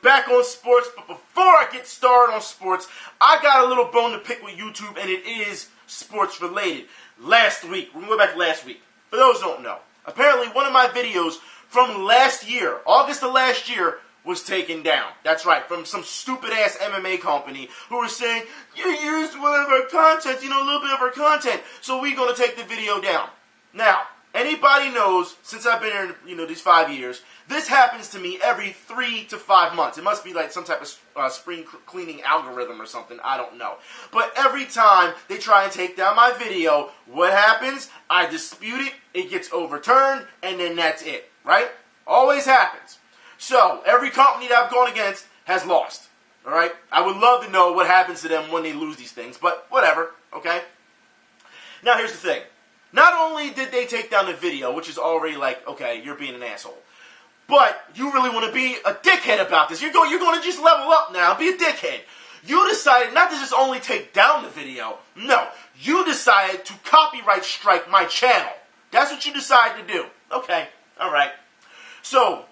back on sports, but before I get started on sports, I got a little bone to pick with YouTube, and it is sports related. Last week, we're going to go back to last week. For those who don't know, apparently one of my videos from last year, August of last year, was taken down. That's right, from some stupid-ass MMA company who were saying, you used one of our content, a little bit of our content, so we're going to take the video down. Now, anybody knows, since I've been here, these 5 years, this happens to me every 3 to 5 months. It must be like some type of spring cleaning algorithm or something. I don't know. But every time they try and take down my video, what happens? I dispute it, it gets overturned, and then that's it, right? Always happens. So, every company that I've gone against has lost, all right? I would love to know what happens to them when they lose these things, but whatever, okay? Now, here's the thing. Not only did they take down the video, which is already like, okay, you're being an asshole, but you really want to be a dickhead about this. You're going to just level up now and be a dickhead. You decided not to just only take down the video. No, you decided to copyright strike my channel. That's what you decided to do. Okay, all right. So,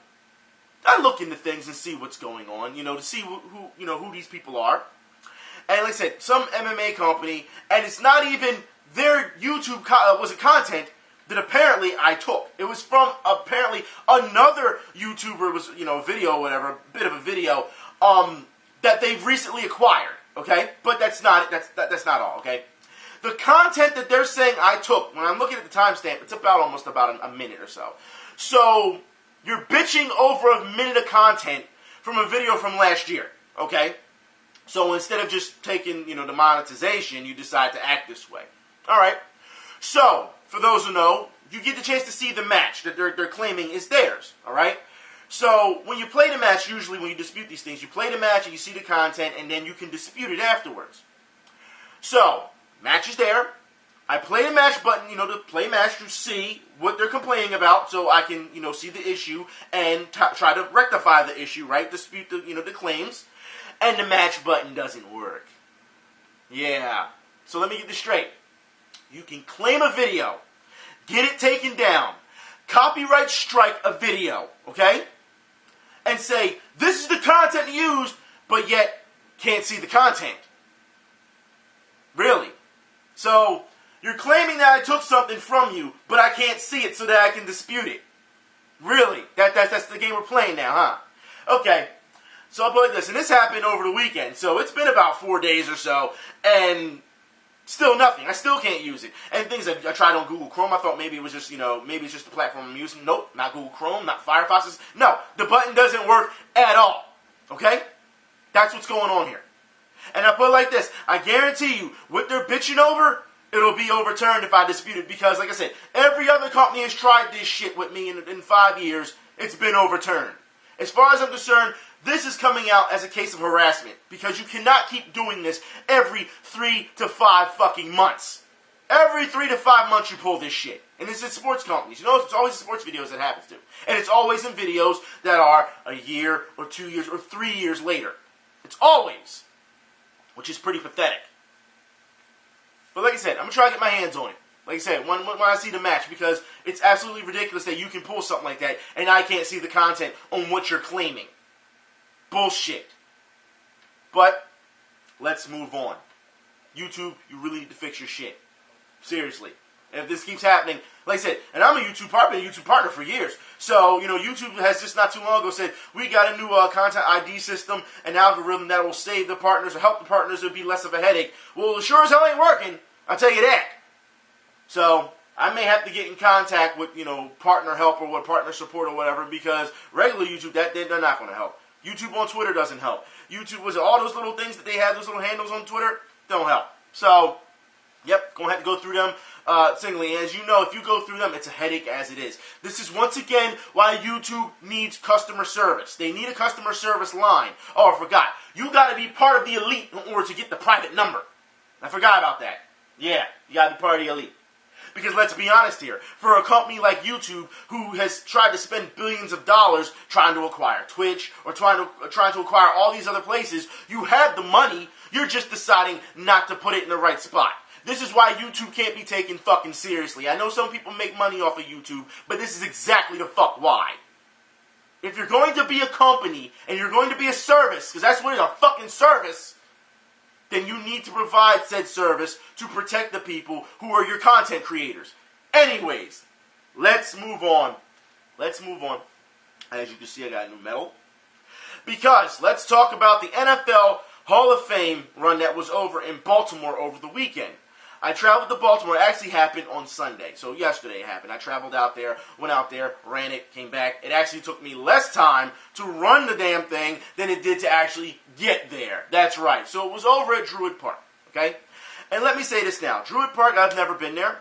I look into things and see what's going on, to see who these people are. And like I said, some MMA company, and it's not even their YouTube content that apparently I took. It was from apparently another YouTuber, was video or whatever, a bit of a video, that they've recently acquired. Okay, but that's not it. That's not all. Okay, the content that they're saying I took, when I'm looking at the timestamp, it's almost about a minute or so. So you're bitching over a minute of content from a video from last year. Okay, so instead of just taking the monetization, you decide to act this way. All right. So, for those who know, you get the chance to see the match that they're claiming is theirs. All right. So, when you play the match, usually when you dispute these things, you play the match and you see the content, and then you can dispute it afterwards. So, match is there. I play the match button, to play match to see what they're complaining about, so I can, see the issue and try to rectify the issue, right? Dispute the, the claims, and the match button doesn't work. Yeah. So let me get this straight. You can claim a video, get it taken down, copyright strike a video, okay? And say, this is the content used, but yet can't see the content. Really? So, you're claiming that I took something from you, but I can't see it so that I can dispute it. Really? That's the game we're playing now, huh? Okay. So I'll put it like this, and this happened over the weekend, so it's been about 4 days or so, and still nothing. I still can't use it. And things I tried on Google Chrome, I thought maybe it was just, maybe it's just the platform I'm using. Nope, not Google Chrome, not Firefox. No, the button doesn't work at all. Okay? That's what's going on here. And I put it like this, I guarantee you, what they're bitching over, it'll be overturned if I dispute it, because, like I said, every other company has tried this shit with me in 5 years. It's been overturned. As far as I'm concerned, this is coming out as a case of harassment, because you cannot keep doing this every 3 to 5 fucking months. Every 3 to 5 months you pull this shit. And this is sports companies. It's always the sports videos that happens to. And it's always in videos that are a year or 2 years or 3 years later. It's always. Which is pretty pathetic. But like I said, I'm going to try to get my hands on it. Like I said, when I see the match, because it's absolutely ridiculous that you can pull something like that and I can't see the content on what you're claiming. Bullshit. But, let's move on. YouTube, you really need to fix your shit. Seriously. If this keeps happening, like I said, and I'm a YouTube partner, been a YouTube partner for years. So, YouTube has just not too long ago said, we got a new content ID system, an algorithm that will save the partners or help the partners. It'll be less of a headache. Well, it sure as hell ain't working. I'll tell you that. So, I may have to get in contact with, partner help or partner support or whatever, because regular YouTube, they're not going to help. YouTube on Twitter doesn't help. YouTube, all those little things that they have, those little handles on Twitter, don't help. So, yep, going to have to go through them singly. And as you know, if you go through them, it's a headache as it is. This is, once again, why YouTube needs customer service. They need a customer service line. Oh, I forgot. You got to be part of the elite in order to get the private number. I forgot about that. Yeah, you got to be part of the elite. Because let's be honest here, for a company like YouTube who has tried to spend billions of dollars trying to acquire Twitch or trying to acquire all these other places, you have the money, you're just deciding not to put it in the right spot. This is why YouTube can't be taken fucking seriously. I know some people make money off of YouTube, but this is exactly the fuck why. if you're going to be a company and you're going to be a service, because that's what it is, a fucking service, then you need to provide said service to protect the people who are your content creators. Anyways, let's move on. As you can see, I got a new medal. Because let's talk about the NFL Hall of Fame run that was over in Baltimore over the weekend. I traveled to Baltimore. It actually happened on Sunday. So yesterday it happened. I traveled out there, went out there, ran it, came back. It actually took me less time to run the damn thing than it did to actually get there. That's right. So it was over at Druid Park. Okay? And let me say this now. Druid Park, I've never been there.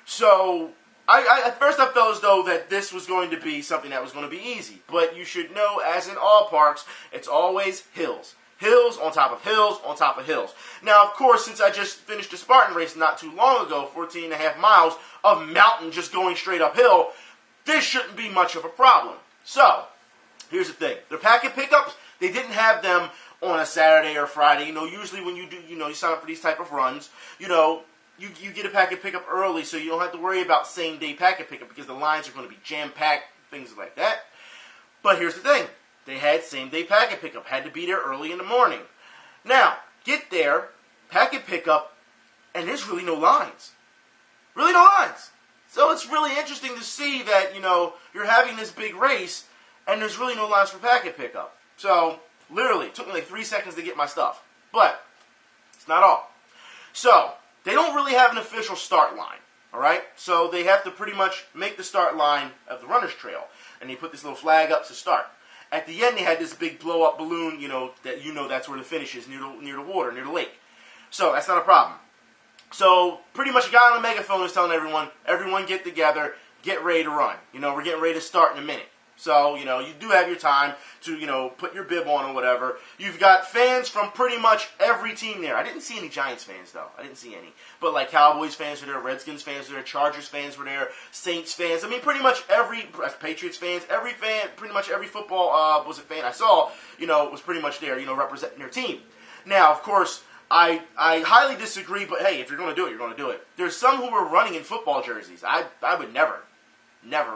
So at first I felt as though that this was going to be something that was going to be easy. But you should know, as in all parks, it's always hills. Hills on top of hills on top of hills. Now, of course, since I just finished a Spartan race not too long ago, 14 and a half miles of mountain just going straight uphill, this shouldn't be much of a problem. So, here's the thing. The packet pickups, they didn't have them on a Saturday or Friday. Usually when you do, you sign up for these type of runs, you get a packet pickup early so you don't have to worry about same-day packet pickup because the lines are going to be jam-packed, things like that. But here's the thing. They had same-day packet pickup. Had to be there early in the morning. Now, get there, packet pickup, and there's really no lines. Really no lines. So it's really interesting to see that, you're having this big race, and there's really no lines for packet pickup. So, literally, it took me like 3 seconds to get my stuff. But, it's not all. So, they don't really have an official start line. Alright? So, they have to pretty much make the start line of the runner's trail. And they put this little flag up to start. At the end, they had this big blow-up balloon, that's where the finish is, near the water, near the lake. So, that's not a problem. So, pretty much a guy on a megaphone is telling everyone get together, get ready to run. We're getting ready to start in a minute. So, you do have your time to, put your bib on or whatever. You've got fans from pretty much every team there. I didn't see any Giants fans, though. I didn't see any. But, like, Cowboys fans were there, Redskins fans were there, Chargers fans were there, Saints fans. I mean, pretty much Patriots fans, every fan, pretty much every football fan I saw, was pretty much there, representing their team. Now, of course, I highly disagree, but hey, if you're going to do it, you're going to do it. There's some who are running in football jerseys. I would never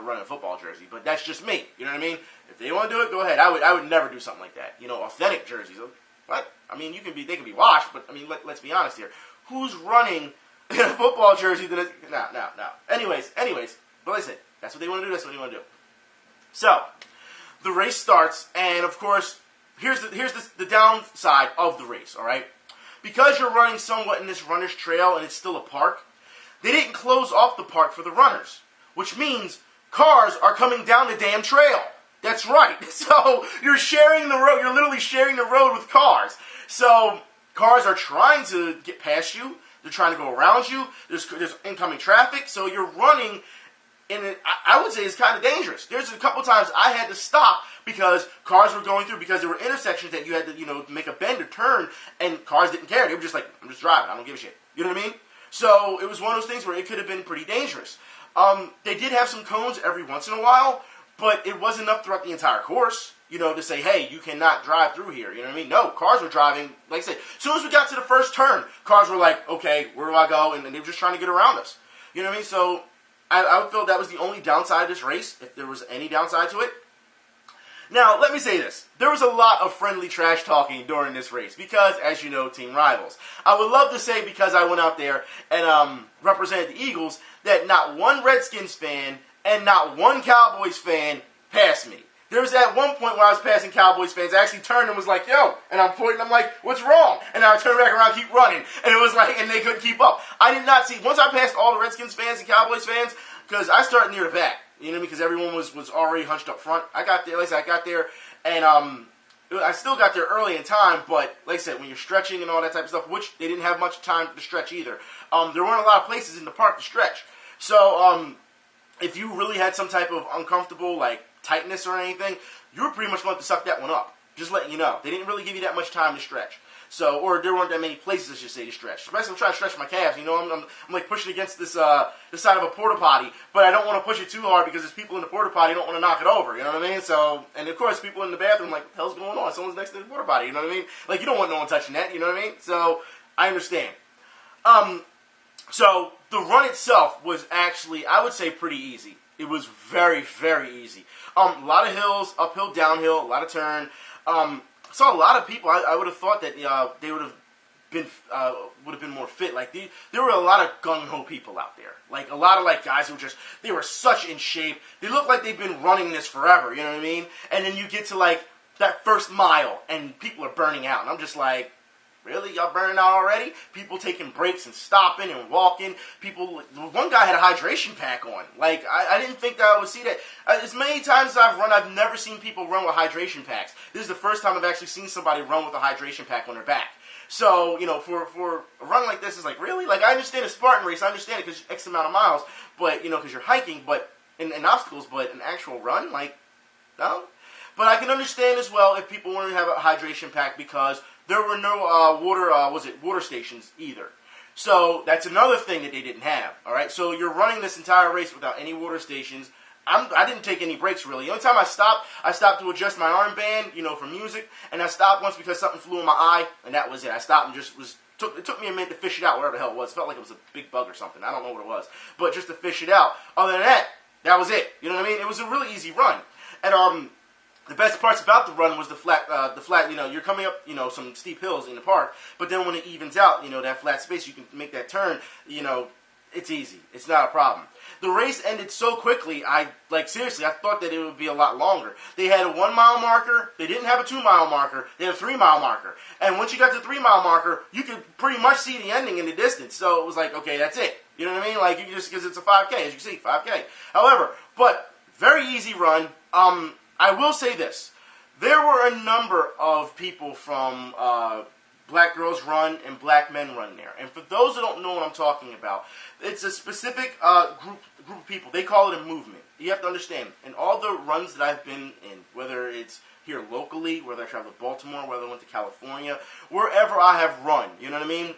run a football jersey, but that's just me. You know what I mean? If they want to do it, go ahead. I would never do something like that. Authentic jerseys. What? I mean, they can be washed, but I mean, let's be honest here. Who's running in a football jersey that is... No. Anyways, but like I said, that's what they want to do, that's what they want to do. So, the race starts, and of course, here's the downside of the race, alright? Because you're running somewhat in this runner's trail, and it's still a park, they didn't close off the park for the runners. Which means cars are coming down the damn trail. That's right. So you're sharing the road. You're literally sharing the road with cars. So cars are trying to get past you. They're trying to go around you. There's incoming traffic. So you're running in it. I would say it's kind of dangerous. There's a couple times I had to stop because cars were going through, because there were intersections that you had to, make a bend or turn, and cars didn't care. They were just like, I'm just driving. I don't give a shit. You know what I mean? So it was one of those things where it could have been pretty dangerous. They did have some cones every once in a while, but it wasn't enough throughout the entire course, to say, hey, you cannot drive through here, you know what I mean? No, cars were driving, like I said, as soon as we got to the first turn, cars were like, okay, where do I go? And they were just trying to get around us, you know what I mean? So, I feel that was the only downside of this race, if there was any downside to it. Now, let me say this. There was a lot of friendly trash talking during this race because, as you know, team rivals. I would love to say, because I went out there and represented the Eagles, that not one Redskins fan and not one Cowboys fan passed me. There was at one point where I was passing Cowboys fans, I actually turned and was like, yo, and I'm pointing, I'm like, what's wrong? And I turned back around, keep running, and it was like, and they couldn't keep up. I did not see, once I passed all the Redskins fans and Cowboys fans, because I started near the back, you know what I mean, because everyone was already hunched up front. I got there, like I said, and I still got there early in time, but like I said, when you're stretching and all that type of stuff, which they didn't have much time to stretch either, there weren't a lot of places in the park to stretch. So, if you really had some type of uncomfortable, tightness or anything, you were pretty much going to have to suck that one up. Just letting you know. They didn't really give you that much time to stretch. So, or there weren't that many places, I should say, to stretch. Especially I'm trying to stretch my calves. I'm like pushing against this side of a porta potty, but I don't want to push it too hard because there's people in the porta potty don't want to knock it over. You know what I mean? So, and of course, people in the bathroom like, what the hell's going on? Someone's next to the porta potty. You know what I mean? Like, you don't want no one touching that. You know what I mean? So, I understand. So the run itself was actually, I would say, pretty easy. It was very, very easy. A lot of hills, uphill, downhill, a lot of turn. Saw a lot of people. I would have thought that they would have been more fit. Like there were a lot of gung ho people out there. Like a lot of guys who they were such in shape. They look like they've been running this forever. You know what I mean? And then you get to that first mile, and people are burning out, and I'm just like, really? Y'all burning out already? People taking breaks and stopping and walking. One guy had a hydration pack on. I didn't think that I would see that. As many times as I've run, I've never seen people run with hydration packs. This is the first time I've actually seen somebody run with a hydration pack on their back. So, for a run like this, it's like, really? I understand a Spartan race. I understand it because X amount of miles, but, because you're hiking, but, in obstacles, but an actual run, no. But I can understand as well if people wanted to have a hydration pack because there were no water stations either. So that's another thing that they didn't have. All right, so you're running this entire race without any water stations. I didn't take any breaks really. The only time I stopped to adjust my armband, for music, and I stopped once because something flew in my eye, and that was it. I stopped and it took me a minute to fish it out, whatever the hell it was. It felt like it was a big bug or something. I don't know what it was, but just to fish it out. Other than that, that was it. You know what I mean? It was a really easy run, and the best parts about the run was the flat, you're coming up, some steep hills in the park, but then when it evens out, that flat space, you can make that turn, it's easy. It's not a problem. The race ended so quickly, seriously, I thought that it would be a lot longer. They had a 1 mile marker, they didn't have a 2 mile marker, they had a 3 mile marker. And once you got to the 3 mile marker, you could pretty much see the ending in the distance. So it was okay, that's it. You know what I mean? Because it's a 5K, as you can see, 5K. However, but very easy run. I will say this. There were a number of people from Black Girls Run and Black Men Run there. And for those who don't know what I'm talking about, it's a specific group of people. They call it a movement. You have to understand, in all the runs that I've been in, whether it's here locally, whether I travel to Baltimore, whether I went to California, wherever I have run, you know what I mean?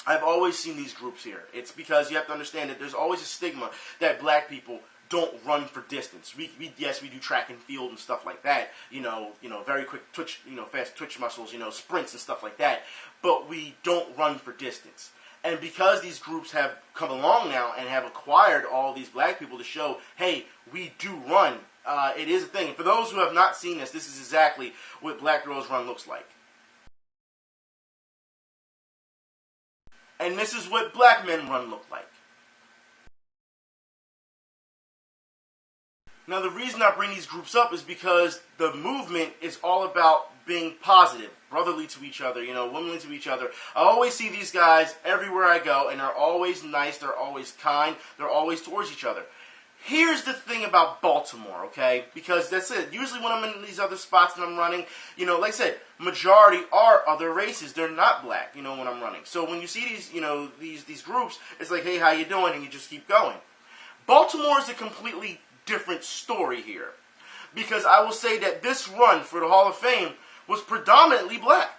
I've always seen these groups here. It's because you have to understand that there's always a stigma that black people don't run for distance. Yes, we do track and field and stuff like that. Very quick twitch, fast twitch muscles, sprints and stuff like that. But we don't run for distance. And because these groups have come along now and have acquired all these black people to show, hey, we do run, it is a thing. And for those who have not seen this is exactly what Black Girls Run looks like. And this is what Black Men Run look like. Now, the reason I bring these groups up is because the movement is all about being positive, brotherly to each other, womanly to each other. I always see these guys everywhere I go, and they're always nice, they're always kind, they're always towards each other. Here's the thing about Baltimore, okay? Because that's it. Usually when I'm in these other spots and I'm running, like I said, majority are other races. They're not black, when I'm running. So when you see these, these groups, it's like, hey, how you doing? And you just keep going. Baltimore is a completely different story here, because I will say that this run for the Hall of Fame was predominantly black.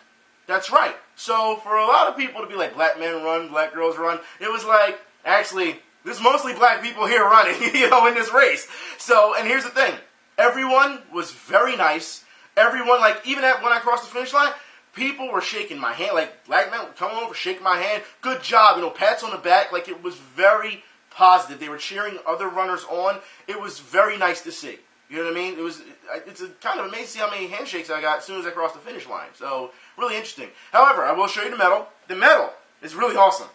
That's right. So for a lot of people to be like, Black Men Run, Black Girls Run, it was like, actually, there's mostly black people here running, in this race. So, and here's the thing, everyone was very nice. Everyone, even when I crossed the finish line, people were shaking my hand, black men were coming over, shaking my hand, good job, pats on the back, it was very positive. They were cheering other runners on. It was very nice to see. You know what I mean? It's kind of amazing to see how many handshakes I got as soon as I crossed the finish line. So, really interesting. However, I will show you the medal. The medal is really awesome,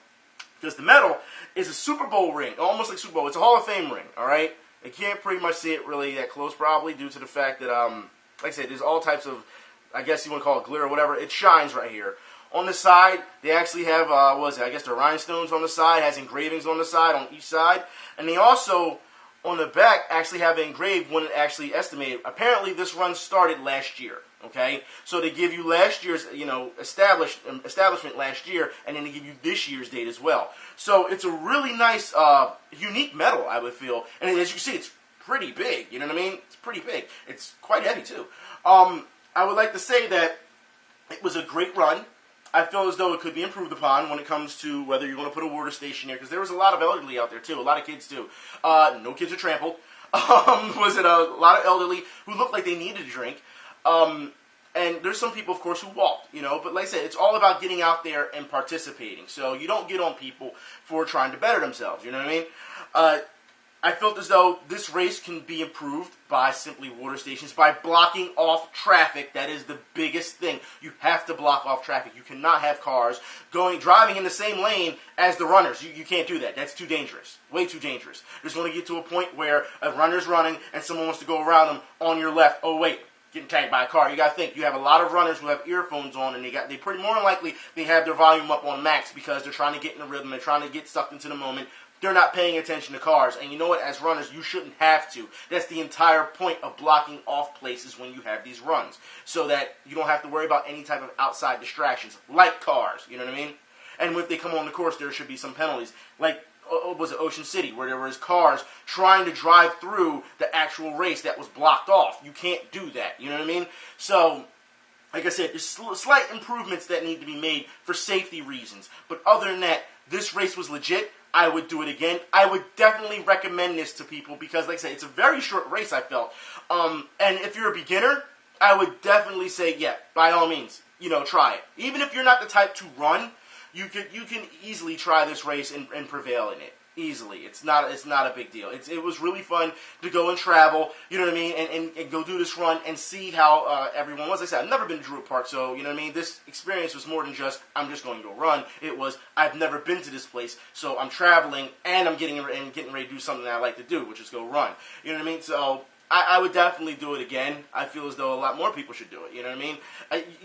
because the medal is a Super Bowl ring, almost like Super Bowl. It's a Hall of Fame ring, all right? You can't pretty much see it really that close, probably, due to the fact that, like I said, there's all types of, I guess you want to call it glitter or whatever. It shines right here. On the side, they actually have, I guess they're rhinestones on the side, has engravings on the side, on each side. And they also, on the back, actually have it engraved when it actually estimated. Apparently, this run started last year, okay? So they give you last year's, establishment last year, and then they give you this year's date as well. So it's a really nice, unique medal, I would feel. And as you can see, it's pretty big, you know what I mean? It's pretty big. It's quite heavy, too. I would like to say that it was a great run. I feel as though it could be improved upon when it comes to whether you're going to put a water station there, because there was a lot of elderly out there, too. A lot of kids, too. No kids are trampled. Was it a lot of elderly who looked like they needed a drink. And there's some people, of course, who walked, But like I said, it's all about getting out there and participating. So you don't get on people for trying to better themselves, you know what I mean? I felt as though this race can be improved by simply water stations, by blocking off traffic. That is the biggest thing. You have to block off traffic. You cannot have cars driving in the same lane as the runners. You can't do that. That's too dangerous. Way too dangerous. There's going to get to a point where a runner's running and someone wants to go around them on your left. Oh, wait. Getting tagged by a car. You got to think, you have a lot of runners who have earphones on, and they pretty more than likely they have their volume up on max because they're trying to get in the rhythm, they're trying to get sucked into the moment. They're not paying attention to cars, and you know what? As runners, you shouldn't have to. That's the entire point of blocking off places when you have these runs, so that you don't have to worry about any type of outside distractions, like cars. You know what I mean? And if they come on the course, there should be some penalties, like was it Ocean City, where there was cars trying to drive through the actual race that was blocked off. You can't do that. You know what I mean? So, like I said, there's slight improvements that need to be made for safety reasons. But other than that, this race was legit. I would do it again. I would definitely recommend this to people because, like I said, it's a very short race, I felt. And if you're a beginner, I would definitely say, yeah, by all means, try it. Even if you're not the type to run, you can easily try this race and prevail in it. Easily. It's not a big deal. It was really fun to go and travel, you know what I mean, and go do this run and see how everyone was. Like I said, I've never been to Druid Park, so, you know what I mean, this experience was more than just, I'm just going to go run. It was, I've never been to this place, so I'm traveling, and I'm getting ready to do something that I like to do, which is go run. You know what I mean? So, I would definitely do it again. I feel as though a lot more people should do it. You know what I mean?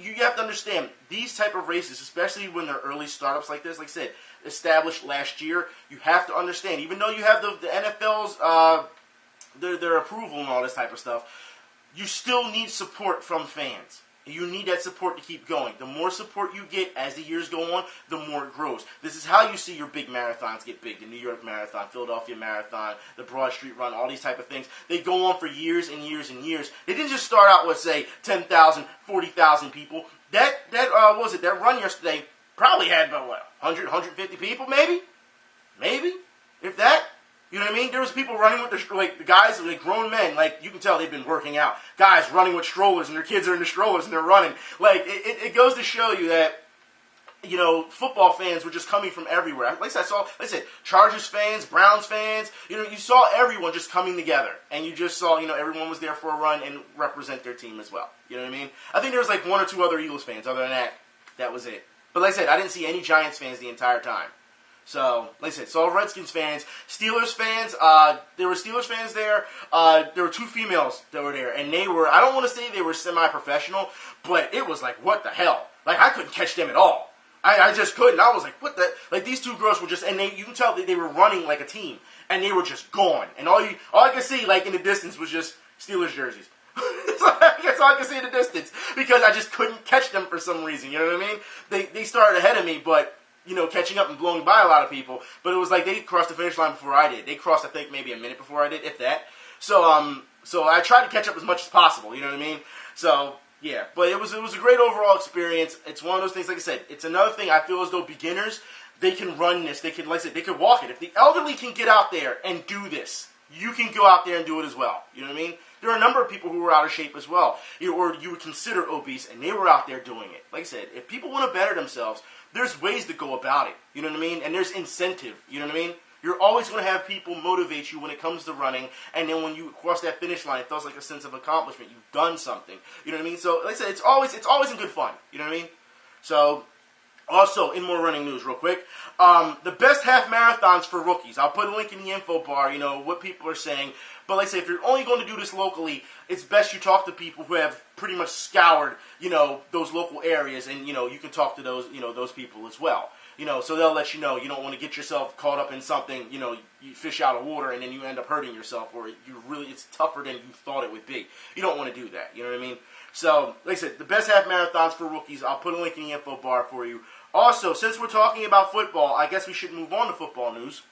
You have to understand, these type of races, especially when they're early startups like this, like I said, established last year, you have to understand, even though you have the NFL's, their approval and all this type of stuff, you still need support from fans. You need that support to keep going. The more support you get as the years go on, the more it grows. This is how you see your big marathons get big. The New York Marathon, Philadelphia Marathon, the Broad Street Run, all these type of things. They go on for years and years and years. They didn't just start out with, say, 10,000, 40,000 people. That run yesterday probably had about, 100, 150 people, maybe? Maybe? If that? You know what I mean? There was people running with the guys, grown men, you can tell they've been working out. Guys running with strollers, and their kids are in the strollers, and they're running. It goes to show you that, football fans were just coming from everywhere. Like I said, Chargers fans, Browns fans, you saw everyone just coming together. And you just saw, everyone was there for a run and represent their team as well. You know what I mean? I think there was one or two other Eagles fans. Other than that, that was it. But like I said, I didn't see any Giants fans the entire time. So, like I said, so Redskins fans, Steelers fans, there were Steelers fans there. There were two females that were there, and they were, I don't want to say they were semi-professional, but it was like, what the hell? I couldn't catch them at all. I just couldn't. I was like, what the, these two girls were just, and you can tell they were running like a team, and they were just gone. And all I could see, in the distance was just Steelers jerseys. That's all I could see in the distance, because I just couldn't catch them for some reason, you know what I mean? They started ahead of me, but catching up and blowing by a lot of people. But it was like they crossed the finish line before I did. They crossed, I think, maybe a minute before I did, if that. So I tried to catch up as much as possible, you know what I mean? So, yeah. But it was a great overall experience. It's one of those things, like I said, it's another thing I feel as though beginners, they can run this. They can, like I said, they can walk it. If the elderly can get out there and do this, you can go out there and do it as well. You know what I mean? There are a number of people who were out of shape as well, or you would consider obese, and they were out there doing it. Like I said, if people want to better themselves, there's ways to go about it, you know what I mean? And there's incentive, you know what I mean? You're always going to have people motivate you when it comes to running, and then when you cross that finish line, it feels like a sense of accomplishment. You've done something, you know what I mean? So, like I said, it's always in good fun, you know what I mean? So, also, in more running news real quick, the best half marathons for rookies. I'll put a link in the info bar, what people are saying. But like I say, if you're only going to do this locally, it's best you talk to people who have pretty much scoured, those local areas, and, you can talk to those, those people as well. So they'll let you know. You don't want to get yourself caught up in something, you fish out of water and then you end up hurting yourself, or it's tougher than you thought it would be. You don't want to do that, you know what I mean? So, like I said, the best half marathons for rookies, I'll put a link in the info bar for you. Also, since we're talking about football, I guess we should move on to football news.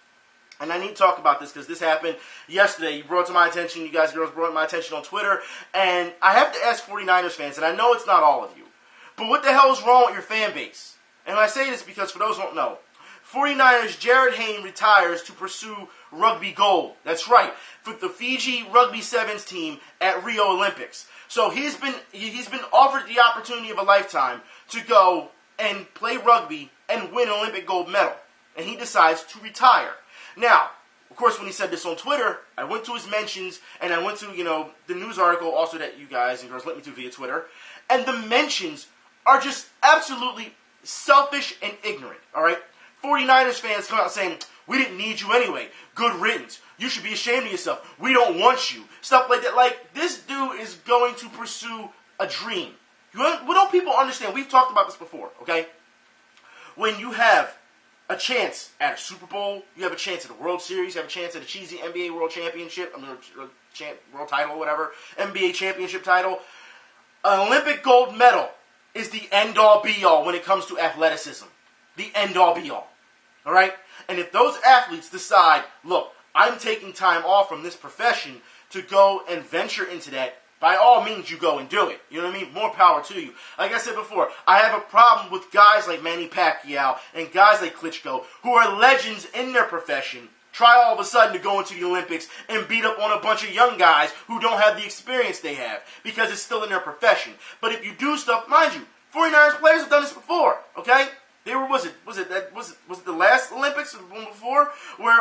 And I need to talk about this because this happened yesterday. You brought it to my attention. You guys, girls, brought it to my attention on Twitter. And I have to ask 49ers fans, and I know it's not all of you, but what the hell is wrong with your fan base? And I say this because for those who don't know, 49ers Jarryd Hayne retires to pursue rugby gold. That's right, for the Fiji Rugby Sevens team at Rio Olympics. So he's been offered the opportunity of a lifetime to go and play rugby and win an Olympic gold medal. And he decides to retire. Now, of course, when he said this on Twitter, I went to his mentions, and I went to, the news article also that you guys and girls let me to via Twitter, and the mentions are just absolutely selfish and ignorant, all right? 49ers fans come out saying, we didn't need you anyway. Good riddance. You should be ashamed of yourself. We don't want you. Stuff like that. Like, this dude is going to pursue a dream. What don't people understand? We've talked about this before, okay? When you have a chance at a Super Bowl, you have a chance at a World Series, you have a chance at a cheesy NBA World Championship, World title, whatever, NBA Championship title, an Olympic gold medal is the end-all, be-all when it comes to athleticism. The end-all, be-all. All right? And if those athletes decide, look, I'm taking time off from this profession to go and venture into that, by all means, you go and do it. You know what I mean? More power to you. Like I said before, I have a problem with guys like Manny Pacquiao and guys like Klitschko, who are legends in their profession, try all of a sudden to go into the Olympics and beat up on a bunch of young guys who don't have the experience they have, because it's still in their profession. But if you do stuff, mind you, 49ers players have done this before, okay? They were, was it the last Olympics or the one before, where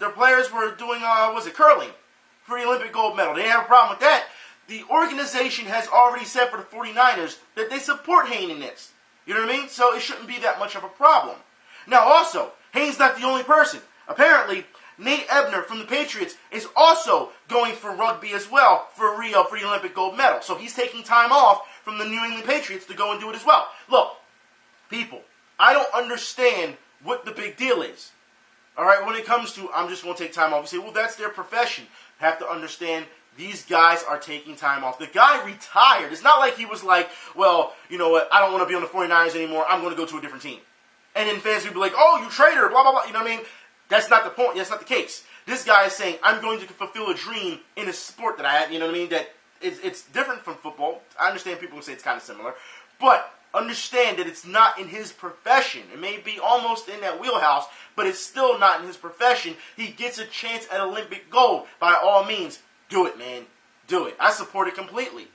their players were doing curling for the Olympic gold medal. They didn't have a problem with that. The organization has already said for the 49ers that they support Hayne in this. You know what I mean? So it shouldn't be that much of a problem. Now also, Hayne's not the only person. Apparently, Nate Ebner from the Patriots is also going for rugby as well for Rio for the Olympic gold medal. So he's taking time off from the New England Patriots to go and do it as well. Look, people, I don't understand what the big deal is. All right, when it comes to, I'm just going to take time off. You say, well, that's their profession. Have to understand, these guys are taking time off. The guy retired. It's not like he was like, well, you know what, I don't want to be on the 49ers anymore. I'm going to go to a different team. And then fans would be like, oh, you traitor, blah, blah, blah. You know what I mean? That's not the point. That's not the case. This guy is saying, I'm going to fulfill a dream in a sport that I have, you know what I mean, that it's different from football. I understand people will say it's kind of similar. But understand that it's not in his profession. It may be almost in that wheelhouse, but it's still not in his profession. He gets a chance at Olympic gold. By all means, do it, man. Do it. I support it completely.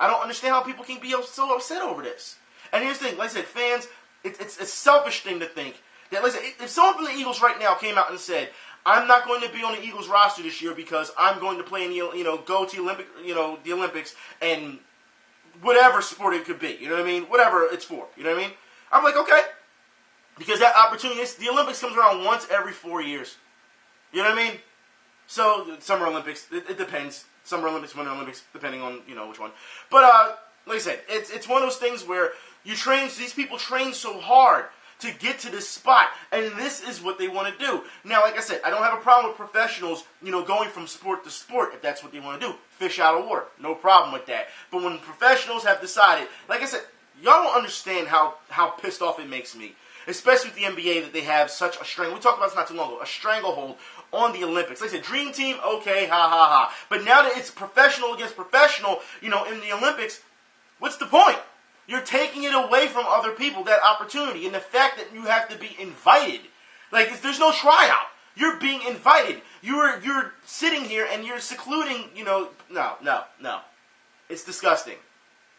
I don't understand how people can be so upset over this. And here's the thing. Like I said, fans, it's a selfish thing to think that, like I said, if someone from the Eagles right now came out and said, I'm not going to be on the Eagles roster this year because I'm going to play in the, go to the Olympics and whatever sport it could be, you know what I mean? Whatever it's for, you know what I mean? I'm like, okay. Because that opportunity the Olympics comes around once every 4 years. You know what I mean? So, Summer Olympics, it depends. Summer Olympics, Winter Olympics, depending on, which one. But, like I said, it's one of those things where these people train so hard to get to this spot, and this is what they want to do. Now, like I said, I don't have a problem with professionals, going from sport to sport, if that's what they want to do. Fish out of water. No problem with that. But when professionals have decided, like I said, y'all don't understand how pissed off it makes me, especially with the NBA, that they have such a stranglehold. We talked about this not too long ago, a stranglehold on the Olympics. Like I said, Dream Team, okay, ha, ha, ha. But now that it's professional against professional, in the Olympics, what's the point? You're taking it away from other people, that opportunity, and the fact that you have to be invited. Like, there's no tryout. You're being invited. You're sitting here and you're secluding, no. It's disgusting.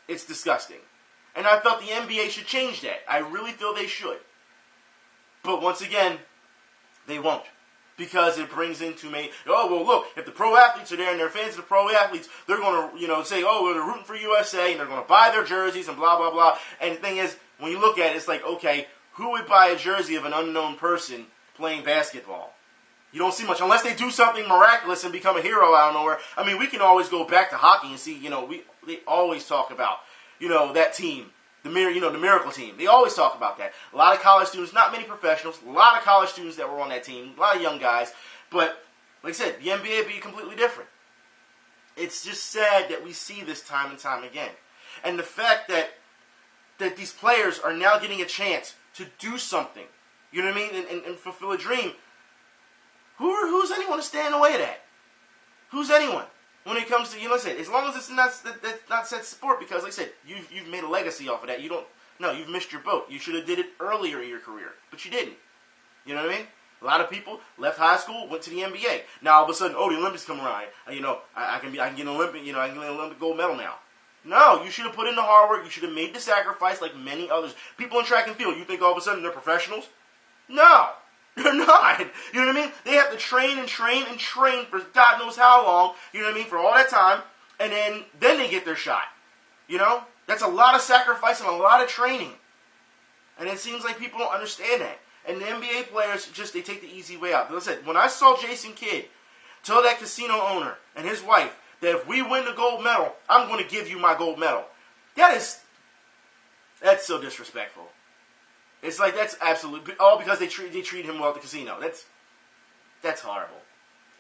It's disgusting. And I felt the NBA should change that. I really feel they should. But once again, they won't. Because it brings into me, look, if the pro athletes are there and they're fans of the pro athletes, they're going to, say, they're rooting for USA, and they're going to buy their jerseys and blah, blah, blah. And the thing is, when you look at it, it's like, okay, who would buy a jersey of an unknown person playing basketball? You don't see much, unless they do something miraculous and become a hero out of nowhere. I mean, we can always go back to hockey and see, they always talk about, that team. The miracle team. They always talk about that. A lot of college students, not many professionals, a lot of college students that were on that team, a lot of young guys. But, like I said, the NBA would be completely different. It's just sad that we see this time and time again. And the fact that these players are now getting a chance to do something, you know what I mean, and fulfill a dream. Who's anyone to stand in the way of that? Who's anyone? When it comes to, like I said, as long as it's not set sport, because, like I said, you've made a legacy off of that. You've missed your boat. You should have did it earlier in your career, but you didn't. You know what I mean? A lot of people left high school, went to the NBA. Now all of a sudden, the Olympics come around. I can get an Olympic gold medal now. No, you should have put in the hard work. You should have made the sacrifice like many others. People in track and field, you think all of a sudden they're professionals? No. They're not. You know what I mean? They have to train and train and train for God knows how long, you know what I mean, for all that time, and then they get their shot. You know? That's a lot of sacrifice and a lot of training. And it seems like people don't understand that. And the NBA players, they take the easy way out. Listen, when I saw Jason Kidd tell that casino owner and his wife that if we win the gold medal, I'm going to give you my gold medal. That's so disrespectful. It's like, that's absolutely, all because they treat him well at the casino. That's horrible.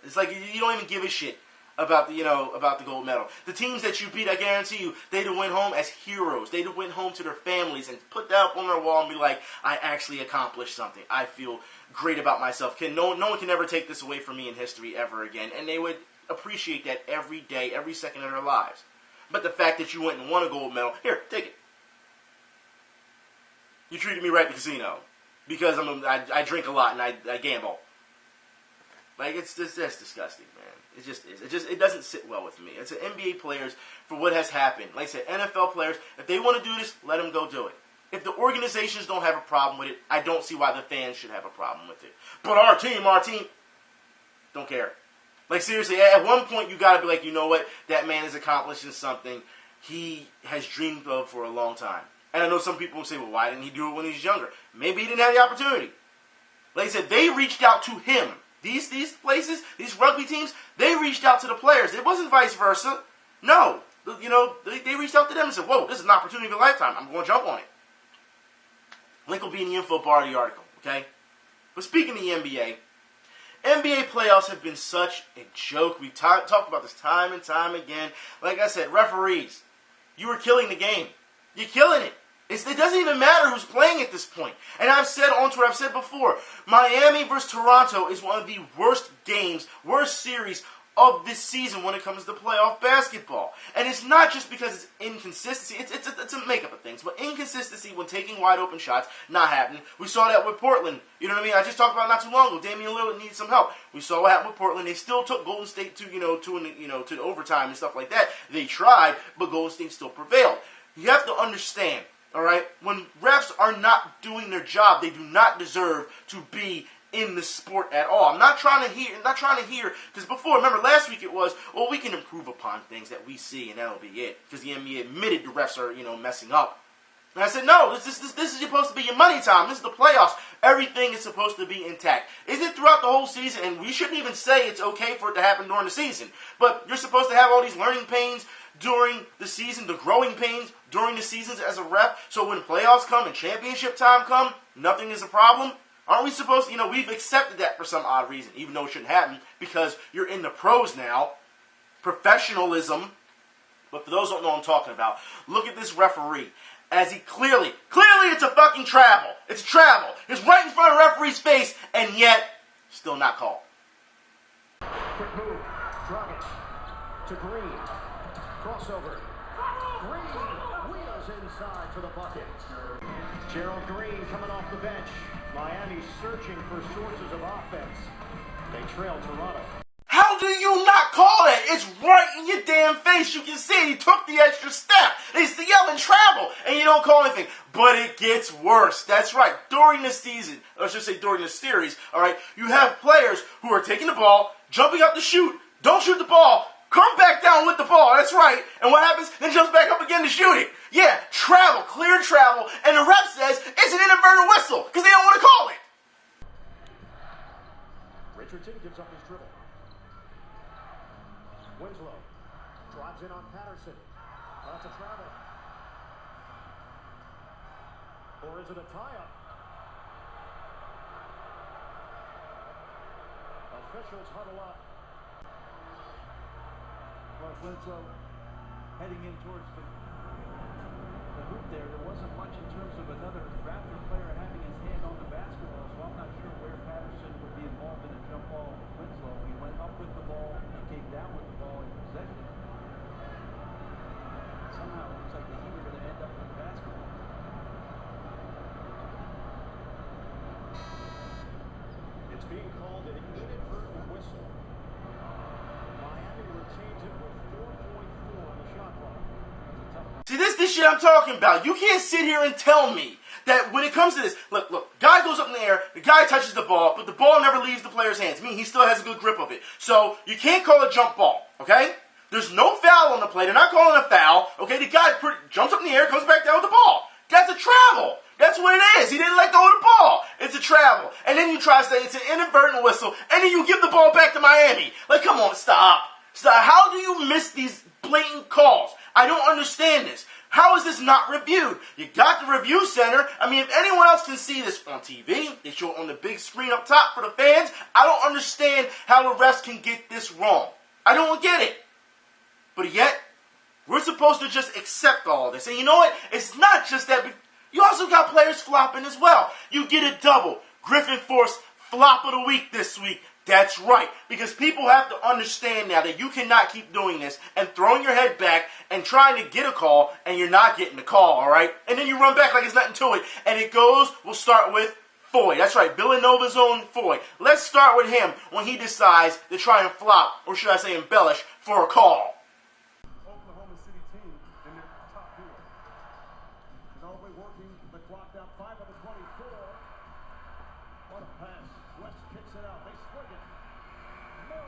It's like you don't even give a shit about the gold medal. The teams that you beat, I guarantee you, they'd went home as heroes. They'd went home to their families and put that up on their wall and be like, I actually accomplished something. I feel great about myself. No one can ever take this away from me in history ever again. And they would appreciate that every day, every second of their lives. But the fact that you went and won a gold medal, here, take it. You treated me right at the casino because I drink a lot and I gamble. Like, that's disgusting, man. It just is. It doesn't sit well with me. It's NBA players for what has happened. Like I said, NFL players, if they want to do this, let them go do it. If the organizations don't have a problem with it, I don't see why the fans should have a problem with it. But our team, don't care. Like, seriously, at one point you got to be like, you know what? That man is accomplishing something he has dreamed of for a long time. And I know some people will say, well, why didn't he do it when he was younger? Maybe he didn't have the opportunity. Like I said, they reached out to him. These places, these rugby teams, they reached out to the players. It wasn't vice versa. No. You know, they reached out to them and said, whoa, this is an opportunity of a lifetime. I'm going to jump on it. Link will be in the info bar of the article, okay? But speaking of the NBA playoffs have been such a joke. We talked about this time and time again. Like I said, referees, you are killing the game. You're killing it. It doesn't even matter who's playing at this point. And I've said on Twitter, I've said before, Miami versus Toronto is one of the worst games, worst series of this season when it comes to playoff basketball. And it's not just because it's inconsistency. It's a makeup of things. But inconsistency when taking wide open shots, not happening. We saw that with Portland. You know what I mean? I just talked about it not too long ago. Damian Lillard needed some help. We saw what happened with Portland. They still took Golden State to the overtime and stuff like that. They tried, but Golden State still prevailed. You have to understand. All right, when refs are not doing their job, they do not deserve to be in the sport at all. I'm not trying to hear, because before, remember last week it was, well, we can improve upon things that we see, and that'll be it. Because the NBA admitted the refs are, messing up. And I said, no, this is supposed to be your money time. This is the playoffs. Everything is supposed to be intact. Isn't it throughout the whole season? And we shouldn't even say it's okay for it to happen during the season. But you're supposed to have all these learning pains during the season, the growing pains during the seasons as a ref. So when playoffs come and championship time come, nothing is a problem. Aren't we supposed to, we've accepted that for some odd reason, even though it shouldn't happen, because you're in the pros now. Professionalism. But for those who don't know what I'm talking about, look at this referee. As he clearly it's a fucking travel. It's a travel. It's right in front of the referee's face, and yet, still not called. Quick move. Dragic to Green. Crossover. Green wheels inside for the bucket. Gerald Green coming off the bench. Miami searching for sources of offense. They trail Toronto. How do you not call it? It's right in your damn face. You can see it. He took the extra step. He's yelling travel, and you don't call anything. But it gets worse. That's right. During the season, or I should say during the series, all right, you have players who are taking the ball, jumping up to shoot, don't shoot the ball, come back down with the ball. That's right. And what happens? Then jumps back up again to shoot it. Yeah, travel, clear travel, and the ref says it's an inadvertent whistle because they don't want to call it. Richardson gives up his dribble. Winslow drives in on Patterson. That's a travel. Or is it a tie-up? Officials huddle up. Well, Winslow heading in towards the hoop there wasn't much in terms of another Raptor player having his hand on the basketball, so I'm not sure where Patterson would be involved in a jump ball with Winslow. He went up with the ball, he came down with the ball in possession. Somehow it looks like the Heat are going to end up with the basketball. It's being called an inadvertent whistle. Miami retains it with 4.4 on the shot clock. See, this shit I'm talking about. You can't sit here and tell me that when it comes to this, look, guy goes up in the air, the guy touches the ball, but the ball never leaves the player's hands. I mean, he still has a good grip of it. So you can't call a jump ball, okay? There's no foul on the play. They're not calling a foul, okay? The guy jumps up in the air, comes back down with the ball. That's a travel. That's what it is. He didn't let go of the ball. It's a travel. And then you try to say it's an inadvertent whistle, and then you give the ball back to Miami. Like, come on, stop. How do you miss these blatant calls? I don't understand this. How is this not reviewed? You got the review center. I mean, if anyone else can see this on TV, they show it on the big screen up top for the fans. I don't understand how the refs can get this wrong. I don't get it. But yet, we're supposed to just accept all this. And you know what? It's not just that. But you also got players flopping as well. You get a double. Griffin Force flop of the week this week. That's right. Because people have to understand now that you cannot keep doing this and throwing your head back and trying to get a call and you're not getting the call, all right? And then you run back like it's nothing to it. And it goes, we'll start with Foy. That's right, Villanova's own Foy. Let's start with him when he decides to try and flop, or should I say embellish, for a call. Oklahoma City team in their top duo. Ginobili working the clock down 5 of the 24. What a pass. West kicks it out. They split it. No.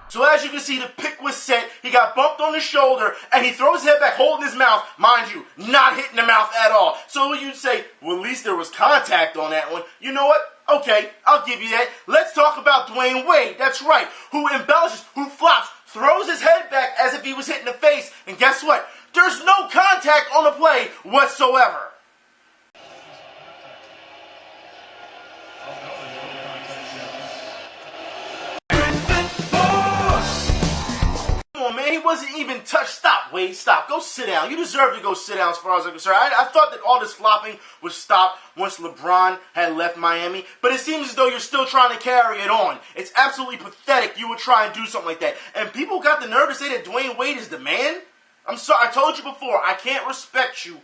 So as you can see, the pick was set. He got bumped on the shoulder, and he throws his head back, holding his mouth. Mind you, not hitting the mouth at all. So you'd say, well, at least there was contact on that one. You know what? Okay, I'll give you that. Let's talk about Dwayne Wade. That's right. Who embellishes, who flops, throws his head back as if he was hit in the face. And guess what? There's no contact on the play whatsoever. Come on, man. He wasn't even touched. Stop, Wade. Stop. Go sit down. You deserve to go sit down as far as I'm concerned. I thought that all this flopping was stopped once LeBron had left Miami, but it seems as though you're still trying to carry it on. It's absolutely pathetic you would try and do something like that. And people got the nerve to say that Dwayne Wade is the man? I'm sorry. I told you before, I can't respect you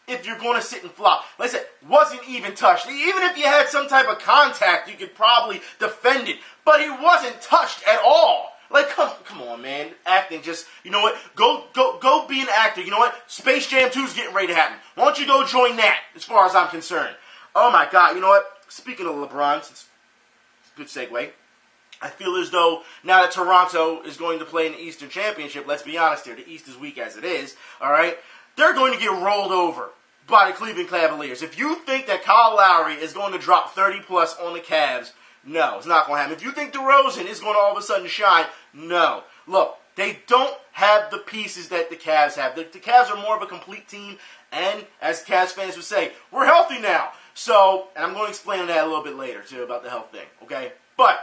if you're going to sit and flop. Like I said, wasn't even touched. Even if you had some type of contact, you could probably defend it. But he wasn't touched at all. Like, come on, man. Acting just, you know what? Go be an actor. You know what? Space Jam 2 is getting ready to happen. Why don't you go join that, as far as I'm concerned? Oh, my God. You know what? Speaking of LeBron, it's a good segue. I feel as though now that Toronto is going to play in the Eastern Championship, let's be honest here, the East is weak as it is, all right? They're going to get rolled over by the Cleveland Cavaliers. If you think that Kyle Lowry is going to drop 30-plus on the Cavs, no, it's not going to happen. If you think DeRozan is going to all of a sudden shine, no. Look, they don't have the pieces that the Cavs have. The Cavs are more of a complete team, and as Cavs fans would say, we're healthy now. So, and I'm going to explain that a little bit later, too, about the health thing, okay? But,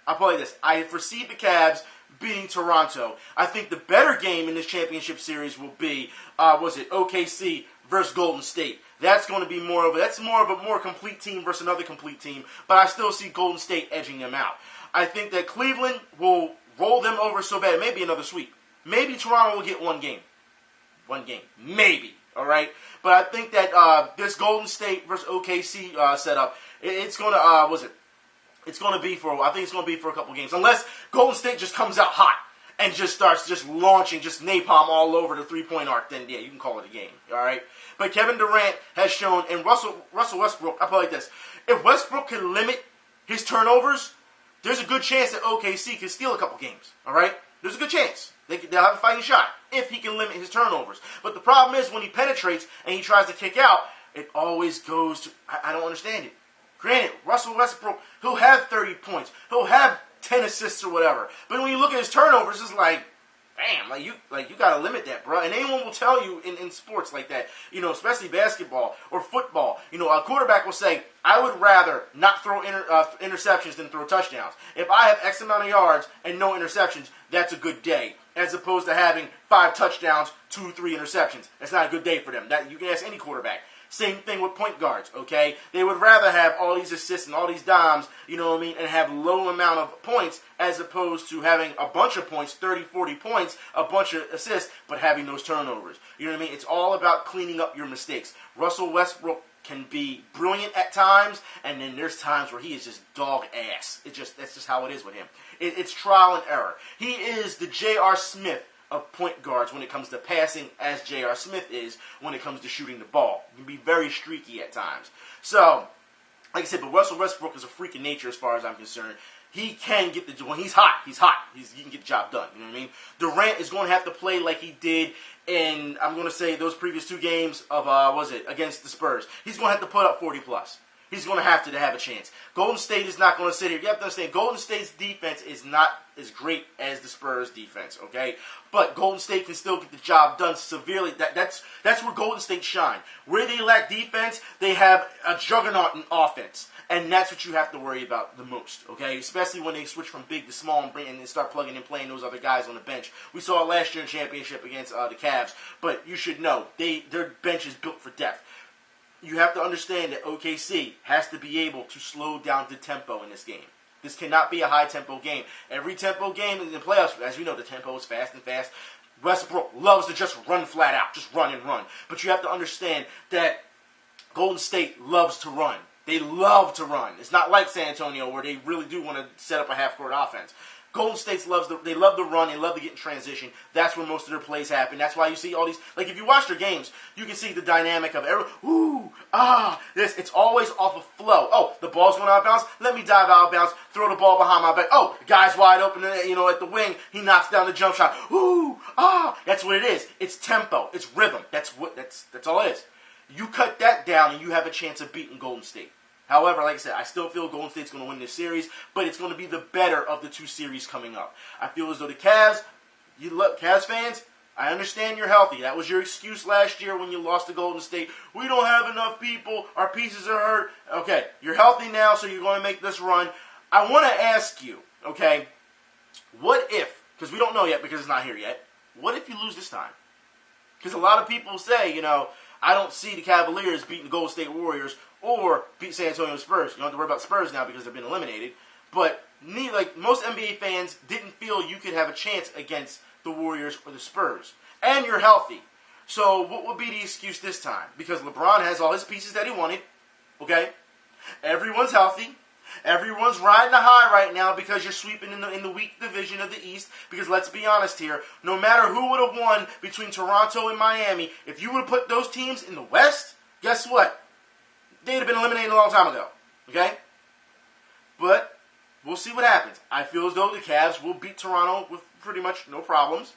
I'll play this. I foresee the Cavs beating Toronto. I think the better game in this championship series will be, OKC versus Golden State. That's going to be more of a more complete team versus another complete team, but I still see Golden State edging them out. I think that Cleveland will roll them over so bad, maybe another sweep. Maybe Toronto will get one game. Maybe, all right? But I think that this Golden State versus OKC setup, it's going to, It's going to be for a couple games. Unless Golden State just comes out hot and just starts just launching, just napalm all over the three-point arc, then yeah, you can call it a game, all right? But Kevin Durant has shown, and Russell Westbrook, I put it like this. If Westbrook can limit his turnovers, there's a good chance that OKC can steal a couple games, all right? There's a good chance. They'll have a fighting shot if he can limit his turnovers. But the problem is when he penetrates and he tries to kick out, it always goes to, I don't understand it. Granted, Russell Westbrook, he'll have 30 points. He'll have 10 assists or whatever. But when you look at his turnovers, it's like, damn, you got to limit that, bro. And anyone will tell you in sports like that, especially basketball or football, a quarterback will say, I would rather not throw interceptions than throw touchdowns. If I have X amount of yards and no interceptions, that's a good day. As opposed to having 5 touchdowns, 2, 3 interceptions. That's not a good day for them. That you can ask any quarterback. Same thing with point guards, okay? They would rather have all these assists and all these dimes, and have low amount of points as opposed to having a bunch of points, 30, 40 points, a bunch of assists, but having those turnovers. You know what I mean? It's all about cleaning up your mistakes. Russell Westbrook can be brilliant at times, and then there's times where he is just dog ass. That's just how it is with him. It's trial and error. He is the J.R. Smith of point guards when it comes to passing as J.R. Smith is when it comes to shooting the ball. He can be very streaky at times. So, like I said, but Russell Westbrook is a freak of nature as far as I'm concerned. He can get the, when he's hot, he can get the job done. You know what I mean? Durant is going to have to play like he did in, I'm going to say, those previous 2 games of, against the Spurs. He's going to have to put up 40 plus. He's going to have a chance. Golden State is not going to sit here. You have to understand, Golden State's defense is not as great as the Spurs' defense, okay? But Golden State can still get the job done severely. That's where Golden State shine. Where they lack defense, they have a juggernaut in offense. And that's what you have to worry about the most, okay? Especially when they switch from big to small and start plugging and playing those other guys on the bench. We saw it last year in championship against the Cavs. But you should know, their bench is built for depth. You have to understand that OKC has to be able to slow down the tempo in this game. This cannot be a high-tempo game. Every tempo game in the playoffs, as we know, the tempo is fast and fast. Westbrook loves to just run flat out, just run and run. But you have to understand that Golden State loves to run. They love to run. It's not like San Antonio where they really do want to set up a half-court offense. Golden State they love to run, they love to get in transition. That's where most of their plays happen. That's why you see all these, like if you watch their games, you can see the dynamic of everyone, this. It's always off of flow. Oh, the ball's going out of bounds, let me dive out of bounds, throw the ball behind my back. Oh, the guy's wide open, at the wing, he knocks down the jump shot. That's what it is. It's tempo, it's rhythm. That's all it is. You cut that down and you have a chance of beating Golden State. However, like I said, I still feel Golden State's going to win this series, but it's going to be the better of the 2 series coming up. I feel as though the Cavs, Cavs fans, I understand you're healthy. That was your excuse last year when you lost to Golden State. We don't have enough people. Our pieces are hurt. Okay, you're healthy now, so you're going to make this run. I want to ask you, okay, what if, because we don't know yet because it's not here yet, what if you lose this time? Because a lot of people say, I don't see the Cavaliers beating the Golden State Warriors or beat San Antonio Spurs. You don't have to worry about Spurs now because they've been eliminated. But most NBA fans didn't feel you could have a chance against the Warriors or the Spurs. And you're healthy. So what would be the excuse this time? Because LeBron has all his pieces that he wanted. Okay? Everyone's healthy. Everyone's riding the high right now because you're sweeping in the weak division of the East. Because let's be honest here, no matter who would have won between Toronto and Miami, if you would have put those teams in the West, guess what? They'd have been eliminated a long time ago. Okay? But we'll see what happens. I feel as though the Cavs will beat Toronto with pretty much no problems.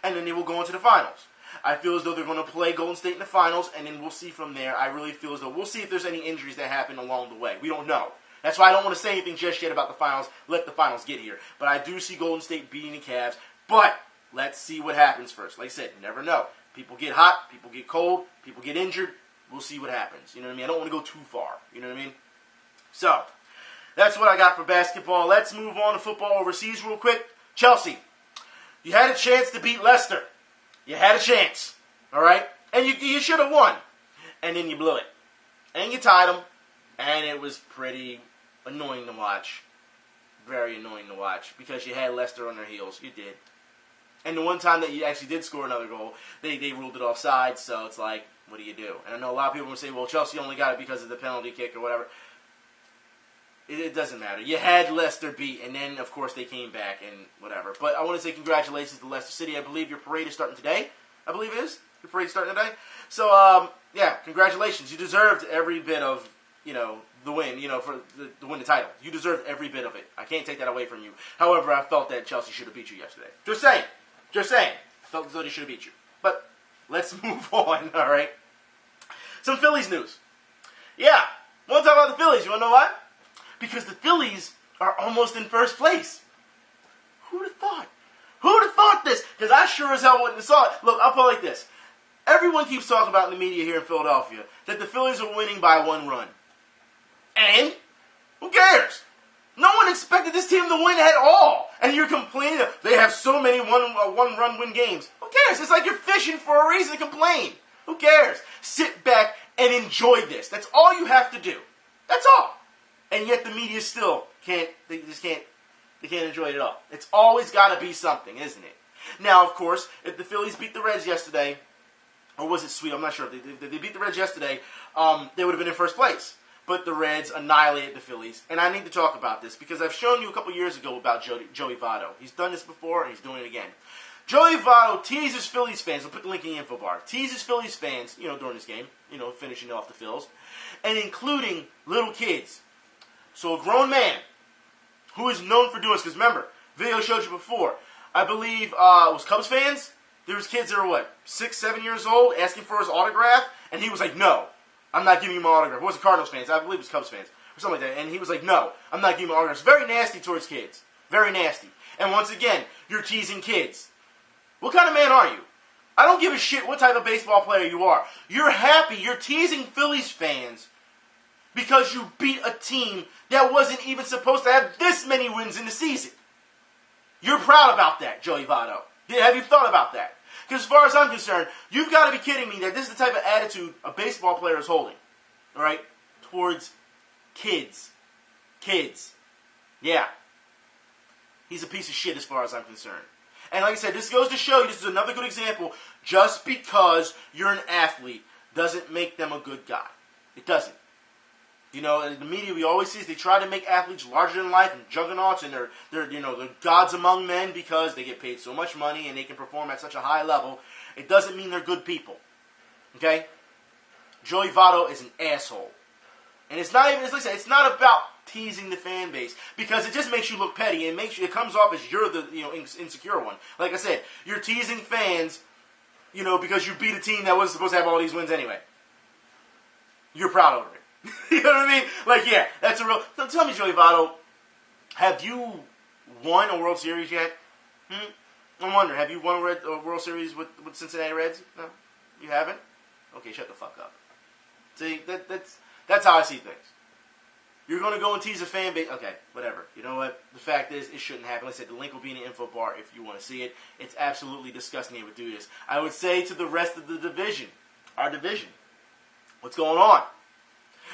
And then they will go into the finals. I feel as though they're going to play Golden State in the finals, and then we'll see from there. I really feel as though we'll see if there's any injuries that happen along the way. We don't know. That's why I don't want to say anything just yet about the finals. Let the finals get here. But I do see Golden State beating the Cavs. But let's see what happens first. Like I said, you never know. People get hot. People get cold. People get injured. We'll see what happens. You know what I mean? I don't want to go too far. You know what I mean? So, that's what I got for basketball. Let's move on to football overseas real quick. Chelsea, you had a chance to beat Leicester. You had a chance. All right? And you should have won. And then you blew it. And you tied them. And it was pretty annoying to watch. Very annoying to watch. Because you had Leicester on their heels. You did. And the one time that you actually did score another goal, they ruled it offside. So it's like, what do you do? And I know a lot of people will say, well, Chelsea only got it because of the penalty kick or whatever. It doesn't matter. You had Leicester beat, and then, of course, they came back and whatever. But I want to say congratulations to Leicester City. I believe your parade is starting today. I believe it is. Your parade's starting today. So, congratulations. You deserved every bit of, the win, for the win the title. You deserved every bit of it. I can't take that away from you. However, I felt that Chelsea should have beat you yesterday. Just saying. I felt as though they should have beat you. But let's move on, all right? Some Phillies news. Yeah, want to talk about the Phillies. You want to know why? Because the Phillies are almost in first place. Who'd have thought? Who'd have thought this? Because I sure as hell wouldn't have saw it. Look, I'll put it like this. Everyone keeps talking about in the media here in Philadelphia that the Phillies are winning by 1 run. And? Who cares? No one expected this team to win at all. And you're complaining that they have so many one-run win games. Who cares? It's like you're fishing for a reason to complain. Who cares? Sit back and enjoy this. That's all you have to do. That's all. And yet the media still can't enjoy it at all. It's always got to be something, isn't it? Now, of course, if the Phillies beat the Reds yesterday, or was it Sweet? I'm not sure. If they beat the Reds yesterday, they would have been in first place. But the Reds annihilated the Phillies. And I need to talk about this because I've shown you a couple years ago about Joey Votto. He's done this before and he's doing it again. Joey Votto teases Phillies fans. I'll put the link in the info bar. Teases Phillies fans, during this game, finishing off the Phils, and including little kids. So a grown man who is known for doing this, because remember, video showed you before, I believe, was Cubs fans. There was kids that were, 6, 7 years old, asking for his autograph, and he was like, no, I'm not giving you my autograph. It wasn't Cardinals fans, I believe it was Cubs fans, or something like that, and he was like, no, I'm not giving you my autograph. It's very nasty towards kids. Very nasty. And once again, you're teasing kids. What kind of man are you? I don't give a shit what type of baseball player you are. You're happy, you're teasing Phillies fans because you beat a team that wasn't even supposed to have this many wins in the season. You're proud about that, Joey Votto. Have you thought about that? Because as far as I'm concerned, you've got to be kidding me that this is the type of attitude a baseball player is holding. All right? Towards kids. Kids. Yeah. He's a piece of shit as far as I'm concerned. And like I said, this goes to show you, this is another good example, just because you're an athlete doesn't make them a good guy. It doesn't. In the media we always see is they try to make athletes larger than life and juggernauts, and they're gods among men because they get paid so much money and they can perform at such a high level. It doesn't mean they're good people. Okay? Joey Votto is an asshole. And it's not even, like I said, it's not about teasing the fan base, because it just makes you look petty and it comes off as you're the insecure one. Like I said, you're teasing fans, because you beat a team that wasn't supposed to have all these wins anyway. You're proud over it. You know what I mean? Like, yeah, that's a real... So tell me, Joey Votto, have you won a World Series yet? I'm wondering, have you won a World Series with Cincinnati Reds? No? You haven't? Okay, shut the fuck up. See, that's how I see things. You're going to go and tease a fan base. Okay, whatever. You know what? The fact is, it shouldn't happen. Like I said, the link will be in the info bar if you want to see it. It's absolutely disgusting they would do this. I would say to the rest of the division, our division, what's going on?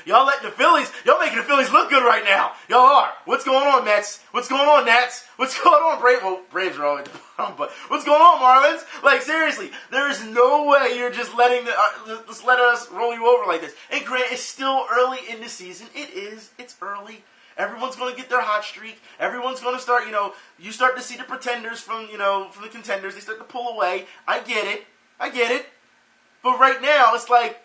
Y'all letting the Phillies, y'all making the Phillies look good right now. Y'all are. What's going on, Mets? What's going on, Nats? What's going on, Braves? Well, Braves are all at the bottom, but what's going on, Marlins? Like, seriously, there is no way you're just letting us roll you over like this. And Grant, it's still early in the season. It's early. Everyone's going to get their hot streak. Everyone's going to start, you start to see the pretenders from the contenders. They start to pull away. I get it. But right now, it's like,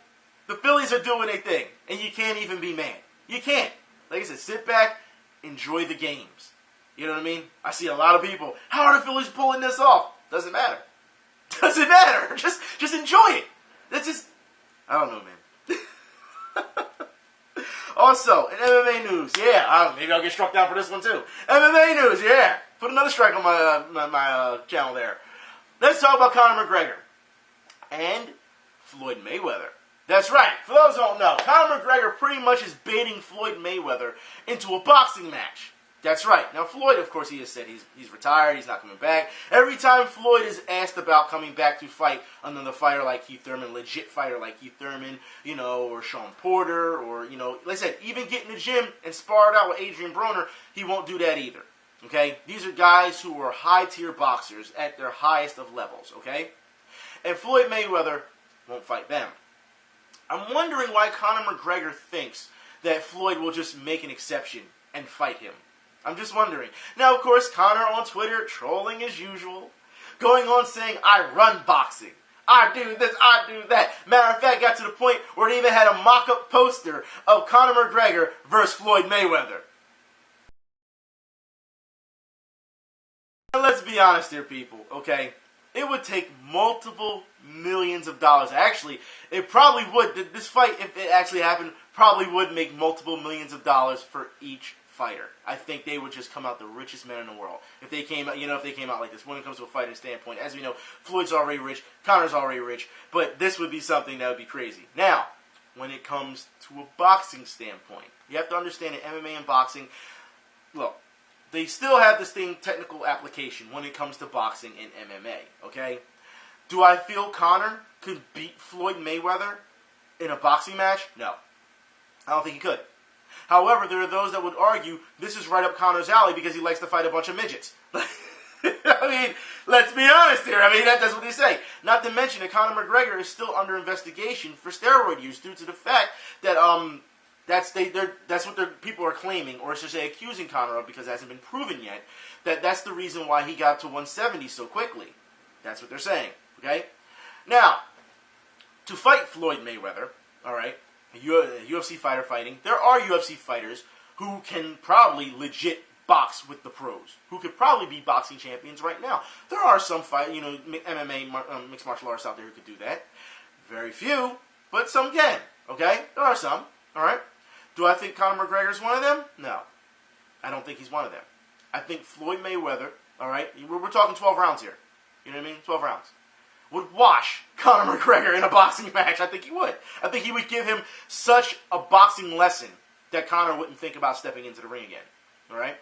the Phillies are doing a thing, and you can't even be mad. You can't. Like I said, sit back, enjoy the games. You know what I mean? I see a lot of people, how are the Phillies pulling this off? Doesn't matter. Doesn't matter. Just enjoy it. That's just, I don't know, man. Also, in MMA news, yeah, maybe I'll get struck down for this one too. MMA news, yeah. Put another strike on my channel there. Let's talk about Conor McGregor and Floyd Mayweather. That's right. For those who don't know, Conor McGregor pretty much is baiting Floyd Mayweather into a boxing match. That's right. Now, Floyd, of course, he has said he's retired, he's not coming back. Every time Floyd is asked about coming back to fight another fighter like Keith Thurman, legit fighter like Keith Thurman, or Sean Porter, or, like I said, even get in the gym and spar it out with Adrian Broner, he won't do that either. Okay? These are guys who are high-tier boxers at their highest of levels, okay? And Floyd Mayweather won't fight them. I'm wondering why Conor McGregor thinks that Floyd will just make an exception and fight him. I'm just wondering. Now, of course, Conor on Twitter, trolling as usual, going on saying, I run boxing. I do this, I do that. Matter of fact, got to the point where they even had a mock-up poster of Conor McGregor versus Floyd Mayweather. Now, let's be honest here, people, okay? It would take multiple millions of dollars. Actually, it probably would. This fight, if it actually happened, probably would make multiple millions of dollars for each fighter. I think they would just come out the richest men in the world if they came out. If they came out like this. When it comes to a fighting standpoint, as we know, Floyd's already rich, Conor's already rich, but this would be something that would be crazy. Now, when it comes to a boxing standpoint, you have to understand that MMA and boxing, look, they still have the same technical application when it comes to boxing and MMA, okay? Do I feel Conor could beat Floyd Mayweather in a boxing match? No. I don't think he could. However, there are those that would argue this is right up Conor's alley because he likes to fight a bunch of midgets. I mean, let's be honest here. I mean, that's what they say. Not to mention that Conor McGregor is still under investigation for steroid use due to the fact that that's what people are claiming, or should say accusing Conor of, because it hasn't been proven yet, that's the reason why he got to 170 so quickly. That's what they're saying, okay? Now, to fight Floyd Mayweather, all right, a UFC fighter fighting, there are UFC fighters who can probably legit box with the pros, who could probably be boxing champions right now. There are some MMA, mixed martial artists out there who could do that. Very few, but some can, okay? There are some, all right? Do I think Conor McGregor is one of them? No. I don't think he's one of them. I think Floyd Mayweather, all right, we're talking 12 rounds here. You know what I mean? 12 rounds. Would wash Conor McGregor in a boxing match. I think he would. I think he would give him such a boxing lesson that Conor wouldn't think about stepping into the ring again. All right?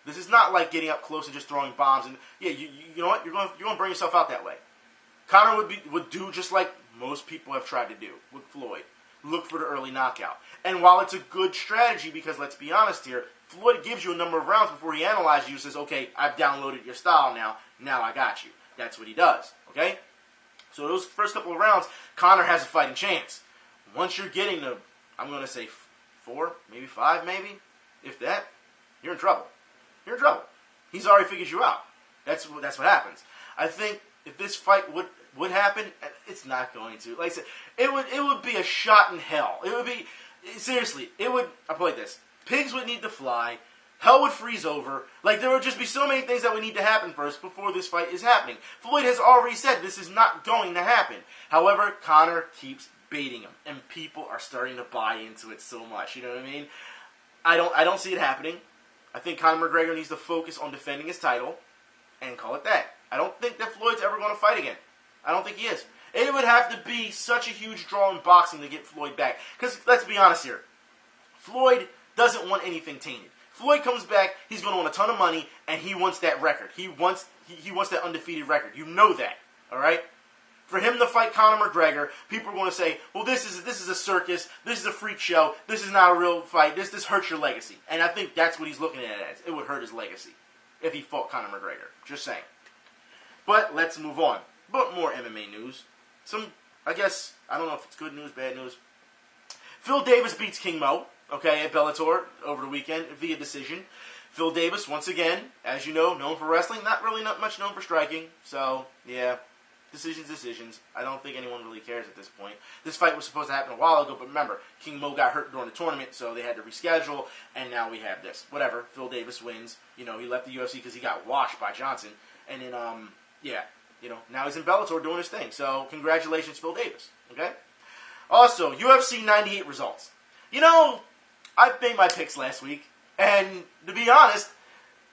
This is not like getting up close and just throwing bombs. And yeah, you know what? You're going to burn yourself out that way. Conor would do just like most people have tried to do with Floyd. Look for the early knockout. And while it's a good strategy, because let's be honest here, Floyd gives you a number of rounds before he analyzes you, says, okay, I've downloaded your style now I got you. That's what he does, okay? So those first couple of rounds, Conor has a fighting chance. Once you're getting to, I'm going to say 4, maybe 5, maybe, if that, you're in trouble. You're in trouble. He's already figured you out. That's what happens. I think if this fight would happen, it's not going to. Like I said, it would be a shot in hell. It would be, seriously, I'll put it like this. Pigs would need to fly. Hell would freeze over. Like, there would just be so many things that would need to happen first before this fight is happening. Floyd has already said this is not going to happen. However, Conor keeps baiting him, and people are starting to buy into it so much. You know what I mean? I don't see it happening. I think Conor McGregor needs to focus on defending his title and call it that. I don't think that Floyd's ever going to fight again. I don't think he is. It would have to be such a huge draw in boxing to get Floyd back. Because, let's be honest here, Floyd doesn't want anything tainted. Floyd comes back, he's going to want a ton of money, and he wants that record. He wants that undefeated record. You know that, all right? For him to fight Conor McGregor, people are going to say, well, this is a circus, this is a freak show, this is not a real fight, this hurts your legacy. And I think that's what he's looking at it as. It would hurt his legacy if he fought Conor McGregor. Just saying. But let's move on. But more MMA news. I guess, I don't know if it's good news, bad news. Phil Davis beats King Mo, okay, at Bellator over the weekend via decision. Phil Davis, once again, as you know, known for wrestling, not much known for striking. So, yeah, decisions. I don't think anyone really cares at this point. This fight was supposed to happen a while ago, but remember, King Mo got hurt during the tournament, so they had to reschedule, and now we have this. Whatever, Phil Davis wins. You know, he left the UFC because he got washed by Johnson. And then, yeah, you know, now he's in Bellator doing his thing. So, congratulations, Phil Davis, okay? Also, UFC 98 results. You know, I made my picks last week, and to be honest,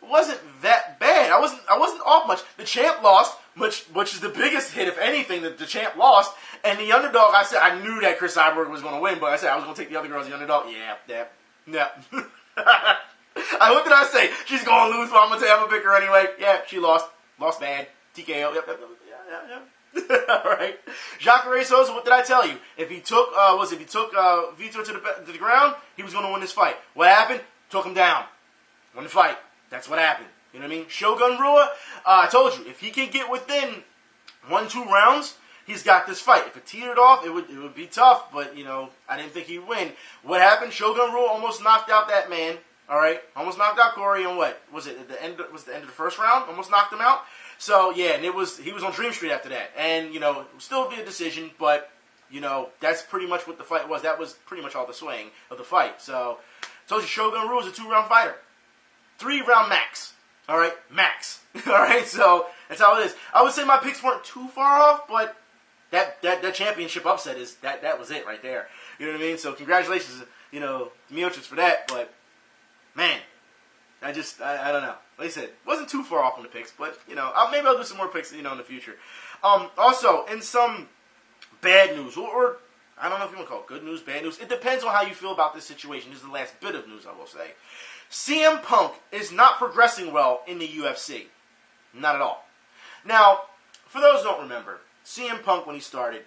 it wasn't that bad. I wasn't off much. The champ lost, which is the biggest hit, if anything, that the champ lost. And the underdog, I knew that Chris Cyborg was going to win, but I said I was going to take the other girl as the underdog. Yeah. What did I say? She's going to lose, but I'm going to pick her anyway. Yeah, she lost. Lost bad. TKO. Yep. All right. Jacare Souza, what did I tell you? If he took Vito to the ground, he was going to win this fight. What happened? Took him down. Won the fight. That's what happened. You know what I mean? Shogun Rua, I told you, if he can get within 1-2 rounds, he's got this fight. If it teetered off, it would be tough, but, you know, I didn't think he'd win. What happened? Shogun Rua almost knocked out that man. All right? Almost knocked out Corey in what? Was it the end of the first round? Almost knocked him out? So, yeah, and he was on Dream Street after that. And, you know, still be a decision, but, you know, that's pretty much what the fight was. That was pretty much all the swing of the fight. So, I told you, Shogun Rua is a 2-round fighter. 3-round max. All right? Max. All right? So, that's how it is. I would say my picks weren't too far off, but that championship upset that was it right there. You know what I mean? So, congratulations, you know, Miocic for that, but, man, I don't know. Like I said, wasn't too far off on the picks, but, you know, maybe I'll do some more picks, you know, in the future. Also, in some bad news, or I don't know if you want to call it good news, bad news. It depends on how you feel about this situation. This is the last bit of news, I will say. CM Punk is not progressing well in the UFC. Not at all. Now, for those who don't remember, CM Punk, when he started,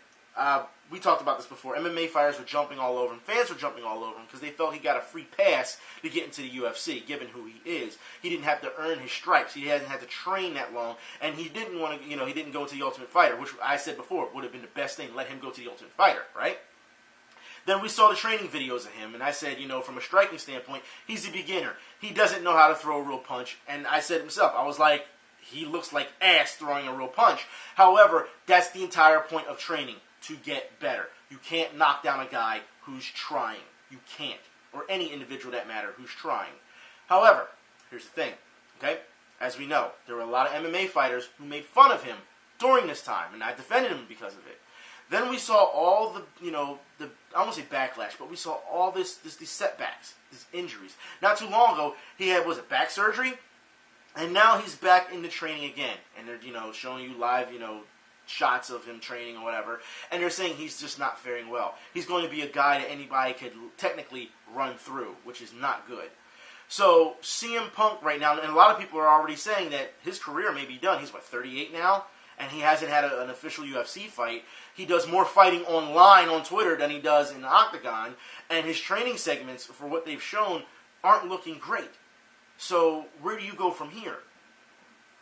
we talked about this before. MMA fighters were jumping all over him. Fans were jumping all over him because they felt he got a free pass to get into the UFC, given who he is. He didn't have to earn his stripes. He hasn't had to train that long, and he didn't want to. You know, he didn't go into the Ultimate Fighter, which I said before would have been the best thing. Let him go to the Ultimate Fighter, right? Then we saw the training videos of him, and I said, you know, from a striking standpoint, he's a beginner. He doesn't know how to throw a real punch, and I said himself, I was like, he looks like ass throwing a real punch. However, that's the entire point of training, to get better. You can't knock down a guy who's trying. You can't. Or any individual that matter who's trying. However, here's the thing, okay? As we know, there were a lot of MMA fighters who made fun of him during this time, and I defended him because of it. Then we saw all the, I won't say backlash, but we saw all these setbacks, these injuries. Not too long ago, he had, back surgery? And now he's back into training again. And they're, showing you live, shots of him training or whatever. And they're saying he's just not faring well. He's going to be a guy that anybody could technically run through, which is not good. So CM Punk right now, and a lot of people are already saying that his career may be done. He's, 38 now? And he hasn't had an official UFC fight. He does more fighting online on Twitter than he does in the octagon. And his training segments, for what they've shown, aren't looking great. So where do you go from here?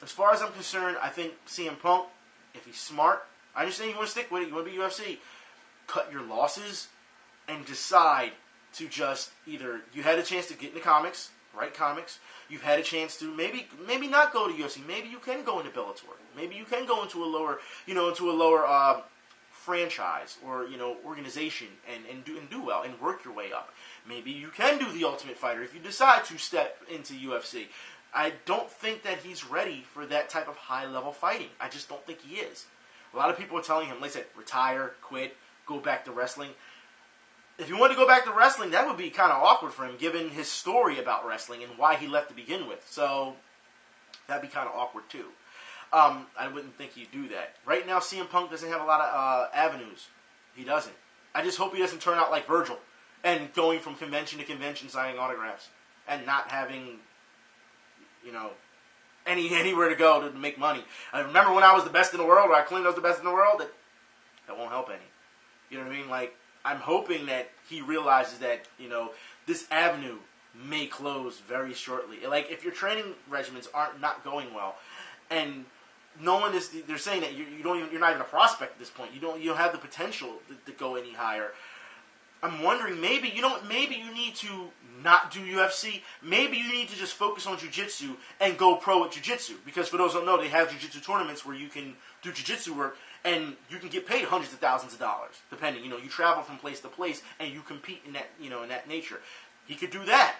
As far as I'm concerned, I think CM Punk, if he's smart, I understand you want to stick with it, you want to be UFC, cut your losses and decide to just either, you had a chance to get into comics, write comics, you've had a chance to maybe not go to UFC, maybe you can go into Bellator, maybe you can go into a lower, franchise or, organization and do well and work your way up. Maybe you can do the Ultimate Fighter if you decide to step into UFC. I don't think that he's ready for that type of high-level fighting. I just don't think he is. A lot of people are telling him, like I said, retire, quit, go back to wrestling. If you want to go back to wrestling, that would be kind of awkward for him, given his story about wrestling and why he left to begin with. So, that'd be kind of awkward, too. I wouldn't think he'd do that. Right now, CM Punk doesn't have a lot of avenues. He doesn't. I just hope he doesn't turn out like Virgil and going from convention to convention signing autographs and not having, anywhere to go to make money. I remember when I was the best in the world, or I claimed I was the best in the world, that won't help any. You know what I mean? Like, I'm hoping that he realizes that, this avenue may close very shortly. Like, if your training regimens aren't not going well, and no one is, they're saying that you're not even a prospect at this point. You don't have the potential to go any higher. I'm wondering, maybe you need to not do UFC. Maybe you need to just focus on jiu-jitsu and go pro at jiu-jitsu. Because for those who don't know, they have jiu-jitsu tournaments where you can do jiu-jitsu work and you can get paid hundreds of thousands of dollars, depending. You travel from place to place and you compete in that, in that nature. He could do that.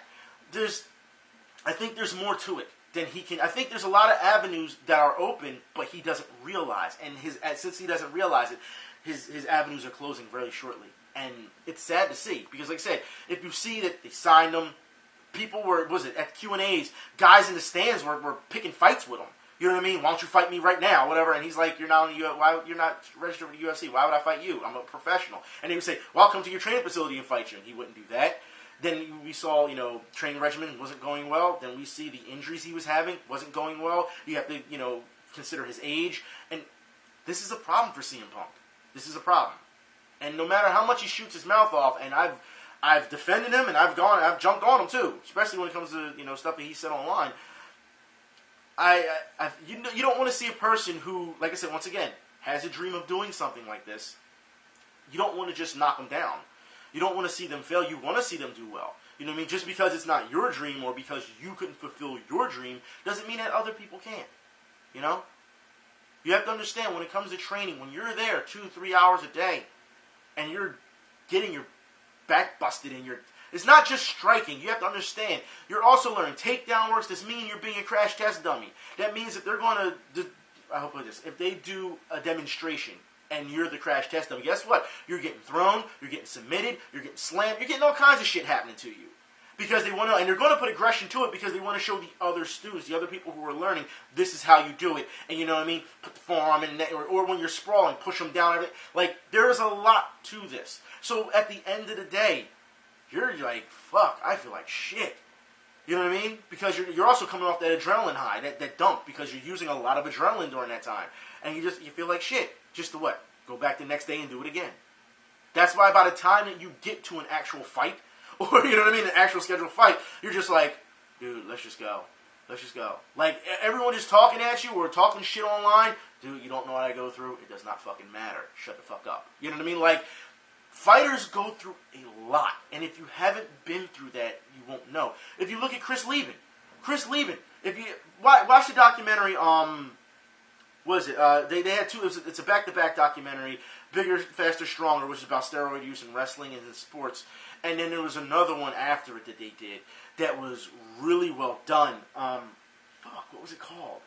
I think there's more to it than he can. I think there's a lot of avenues that are open, but he doesn't realize. And since he doesn't realize it, his avenues are closing very shortly. And it's sad to see, because like I said, if you see that they signed him, people were, at Q&As, guys in the stands were picking fights with him. You know what I mean? Why don't you fight me right now, whatever. And he's like, you're not registered for the UFC. Why would I fight you? I'm a professional. And they would say, well, I'll come to your training facility and fight you. And he wouldn't do that. Then we saw, training regimen wasn't going well. Then we see the injuries he was having wasn't going well. You have to, consider his age. And this is a problem for CM Punk. This is a problem. And no matter how much he shoots his mouth off, and I've defended him, and I've jumped on him too, especially when it comes to stuff that he said online. You don't want to see a person who, like I said, once again, has a dream of doing something like this. You don't want to just knock them down. You don't want to see them fail. You want to see them do well. You know what I mean? Just because it's not your dream or because you couldn't fulfill your dream doesn't mean that other people can't. You have to understand, when it comes to training, when you're there 2-3 hours a day, and you're getting your back busted and it's not just striking. You have to understand, you're also learning takedown works. This means you're being a crash test dummy. That means if they're going to, if they do a demonstration and you're the crash test dummy, guess what? You're getting thrown, you're getting submitted, you're getting slammed, you're getting all kinds of shit happening to you. Because they want to, and they're going to put aggression to it because they want to show the other students, the other people who are learning, this is how you do it. And you know what I mean? Put the forearm in, or when you're sprawling, push them down. Like, there is a lot to this. So at the end of the day, you're like, fuck, I feel like shit. You know what I mean? Because you're also coming off that adrenaline high, that dump, because you're using a lot of adrenaline during that time. And you feel like shit. Just to what? Go back the next day and do it again. That's why by the time that you get to an actual fight, or, you know what I mean, an actual scheduled fight, you're just like, dude, let's just go. Let's just go. Like, everyone just talking at you or talking shit online, dude, you don't know what I go through, it does not fucking matter. Shut the fuck up. You know what I mean? Like, fighters go through a lot. And if you haven't been through that, you won't know. If you look at Chris Lieben, Chris Lieben. If you watch the documentary, what is it? They had two. It's a back-to-back documentary, Bigger, Faster, Stronger, which is about steroid use in wrestling and in sports. And then there was another one after it that they did that was really well done. What was it called?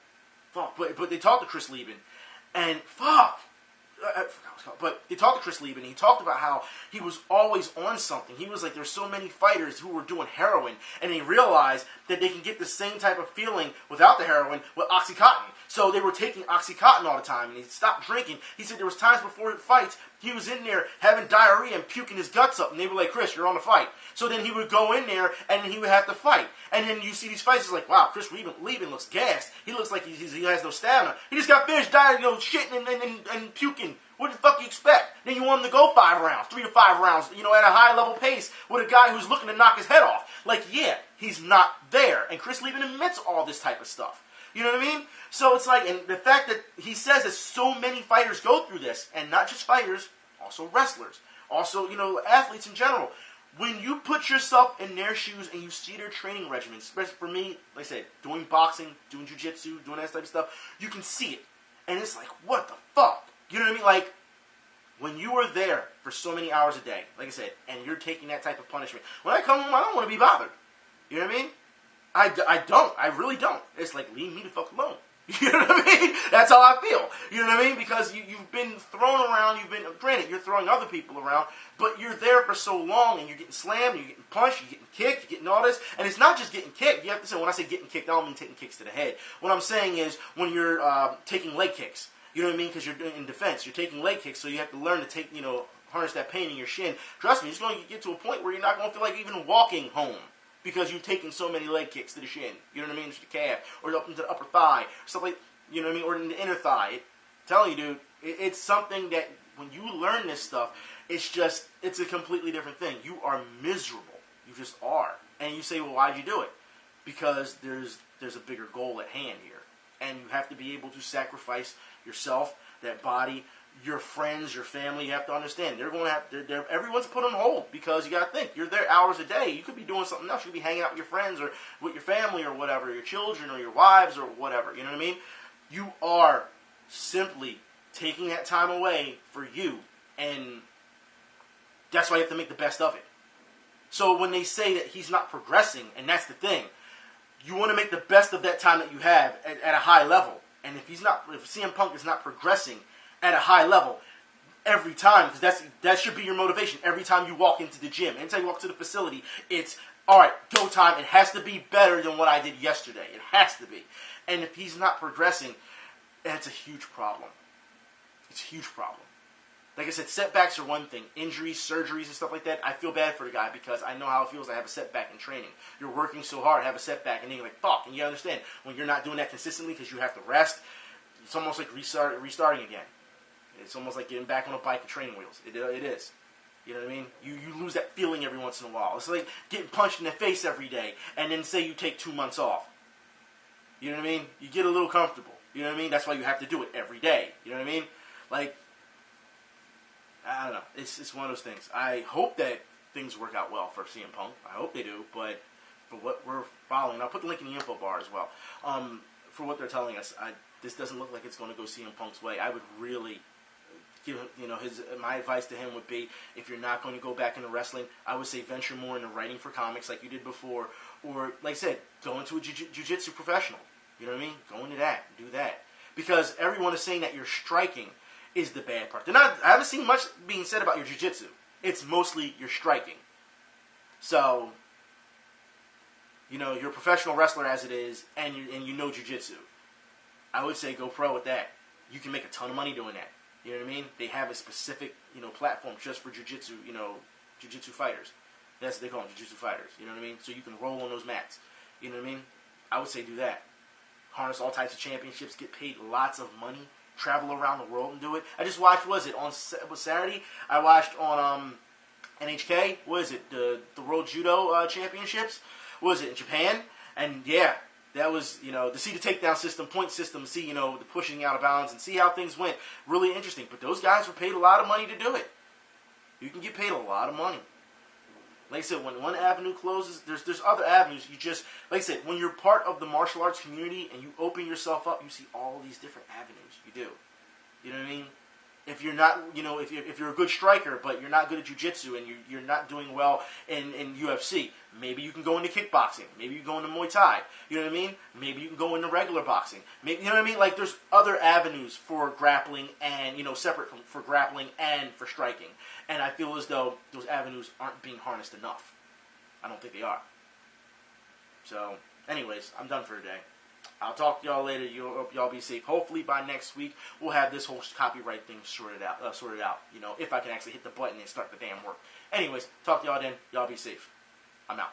But they talked to Chris Lieben, and I forgot what it's called. But they talked to Chris Lieben, and he talked about how he was always on something. He was like, there's so many fighters who were doing heroin, and they realized that they can get the same type of feeling without the heroin with Oxycontin. So they were taking Oxycontin all the time, and he stopped drinking. He said there was times before fights, he was in there having diarrhea and puking his guts up, and they were like, Chris, you're on the fight. So then he would go in there, and then he would have to fight. And then you see these fights, it's like, wow, Chris Lieben looks gassed. He looks like he has no stamina. He just got finished dying, shitting and puking. What the fuck do you expect? Then you want him to go 5 rounds, 3 to 5 rounds, at a high level pace with a guy who's looking to knock his head off. Like, yeah, he's not there. And Chris Lieben admits all this type of stuff. You know what I mean? So it's like, and the fact that he says that so many fighters go through this, and not just fighters, also wrestlers, also, athletes in general. When you put yourself in their shoes and you see their training regimens, especially for me, like I said, doing boxing, doing jiu-jitsu, doing that type of stuff, you can see it. And it's like, what the fuck? You know what I mean? Like, when you are there for so many hours a day, like I said, and you're taking that type of punishment, when I come home, I don't want to be bothered. You know what I mean? I don't. I really don't. It's like, leave me the fuck alone. You know what I mean? That's how I feel. You know what I mean? Because you've been thrown around, granted, you're throwing other people around, but you're there for so long, and you're getting slammed, you're getting punched, you're getting kicked, you're getting all this, and it's not just getting kicked. You have to say, when I say getting kicked, I don't mean taking kicks to the head. What I'm saying is, when you're taking leg kicks, you know what I mean? Because you're in defense, you're taking leg kicks, so you have to learn to take, harness that pain in your shin. Trust me, it's going to get to a point where you're not going to feel like even walking home, because you've taken so many leg kicks to the shin, you know what I mean, to the calf, or up into the upper thigh, stuff like, you know what I mean, or in the inner thigh. I'm telling you, dude, it's something that when you learn this stuff, it's a completely different thing. You are miserable. You just are. And you say, well, why'd you do it? Because there's a bigger goal at hand here. And you have to be able to sacrifice yourself, that body, your friends, your family. You have to understand, they're going to have, everyone's put on hold, because you got to think, you're there hours a day. You could be doing something else. You could be hanging out with your friends, or with your family, or whatever, your children, or your wives, or whatever. You know what I mean? You are simply taking that time away for you, and that's why you have to make the best of it. So when they say that he's not progressing, and that's the thing, you want to make the best of that time that you have at a high level. And if CM Punk is not progressing at a high level every time, because that should be your motivation. Every time you walk into the gym, anytime you walk to the facility, it's, all right, go time. It has to be better than what I did yesterday. It has to be. And if he's not progressing, that's a huge problem. It's a huge problem. Like I said, setbacks are one thing. Injuries, surgeries, and stuff like that, I feel bad for the guy, because I know how it feels to have a setback in training. You're working so hard, have a setback, and then you're like, fuck. And you understand, when you're not doing that consistently because you have to rest, it's almost like restarting again. It's almost like getting back on a bike with training wheels. It is. You know what I mean? You lose that feeling every once in a while. It's like getting punched in the face every day, and then say you take 2 months off. You know what I mean? You get a little comfortable. You know what I mean? That's why you have to do it every day. You know what I mean? Like, I don't know. It's one of those things. I hope that things work out well for CM Punk. I hope they do. But for what we're following, I'll put the link in the info bar as well. For what they're telling us, this doesn't look like it's going to go CM Punk's way. I would really give him, my advice to him would be, if you're not going to go back into wrestling, I would say venture more into writing for comics like you did before, or like I said, go into a jiu-jitsu professional. You know what I mean? Go into that. Do that. Because everyone is saying that your striking is the bad part. I haven't seen much being said about your jiu-jitsu. It's mostly your striking. So, you're a professional wrestler as it is, and you know jiu-jitsu. I would say go pro with that. You can make a ton of money doing that. You know what I mean? They have a specific, platform just for jiu-jitsu, jiu-jitsu fighters. That's what they call them, jiu-jitsu fighters. You know what I mean? So you can roll on those mats. You know what I mean? I would say do that. Harness all types of championships, get paid lots of money, travel around the world and do it. I just watched, on Saturday? I watched on NHK, the World Judo Championships, in Japan? And yeah, that was, to see the takedown system, point system, see, the pushing out of bounds, and see how things went. Really interesting. But those guys were paid a lot of money to do it. You can get paid a lot of money. Like I said, when one avenue closes, there's other avenues. You just, like I said, when you're part of the martial arts community and you open yourself up, you see all these different avenues. You do. You know what I mean? If you're not, if you're a good striker, but you're not good at jiu-jitsu and you're not doing well in UFC, maybe you can go into kickboxing. Maybe you go into Muay Thai. You know what I mean? Maybe you can go into regular boxing. Maybe, you know what I mean? Like, there's other avenues for grappling and, separate for grappling and for striking. And I feel as though those avenues aren't being harnessed enough. I don't think they are. So, anyways, I'm done for today. I'll talk to y'all later. Hope y'all be safe. Hopefully by next week we'll have this whole copyright thing sorted out. If I can actually hit the button and start the damn work. Anyways, talk to y'all then. Y'all be safe. I'm out.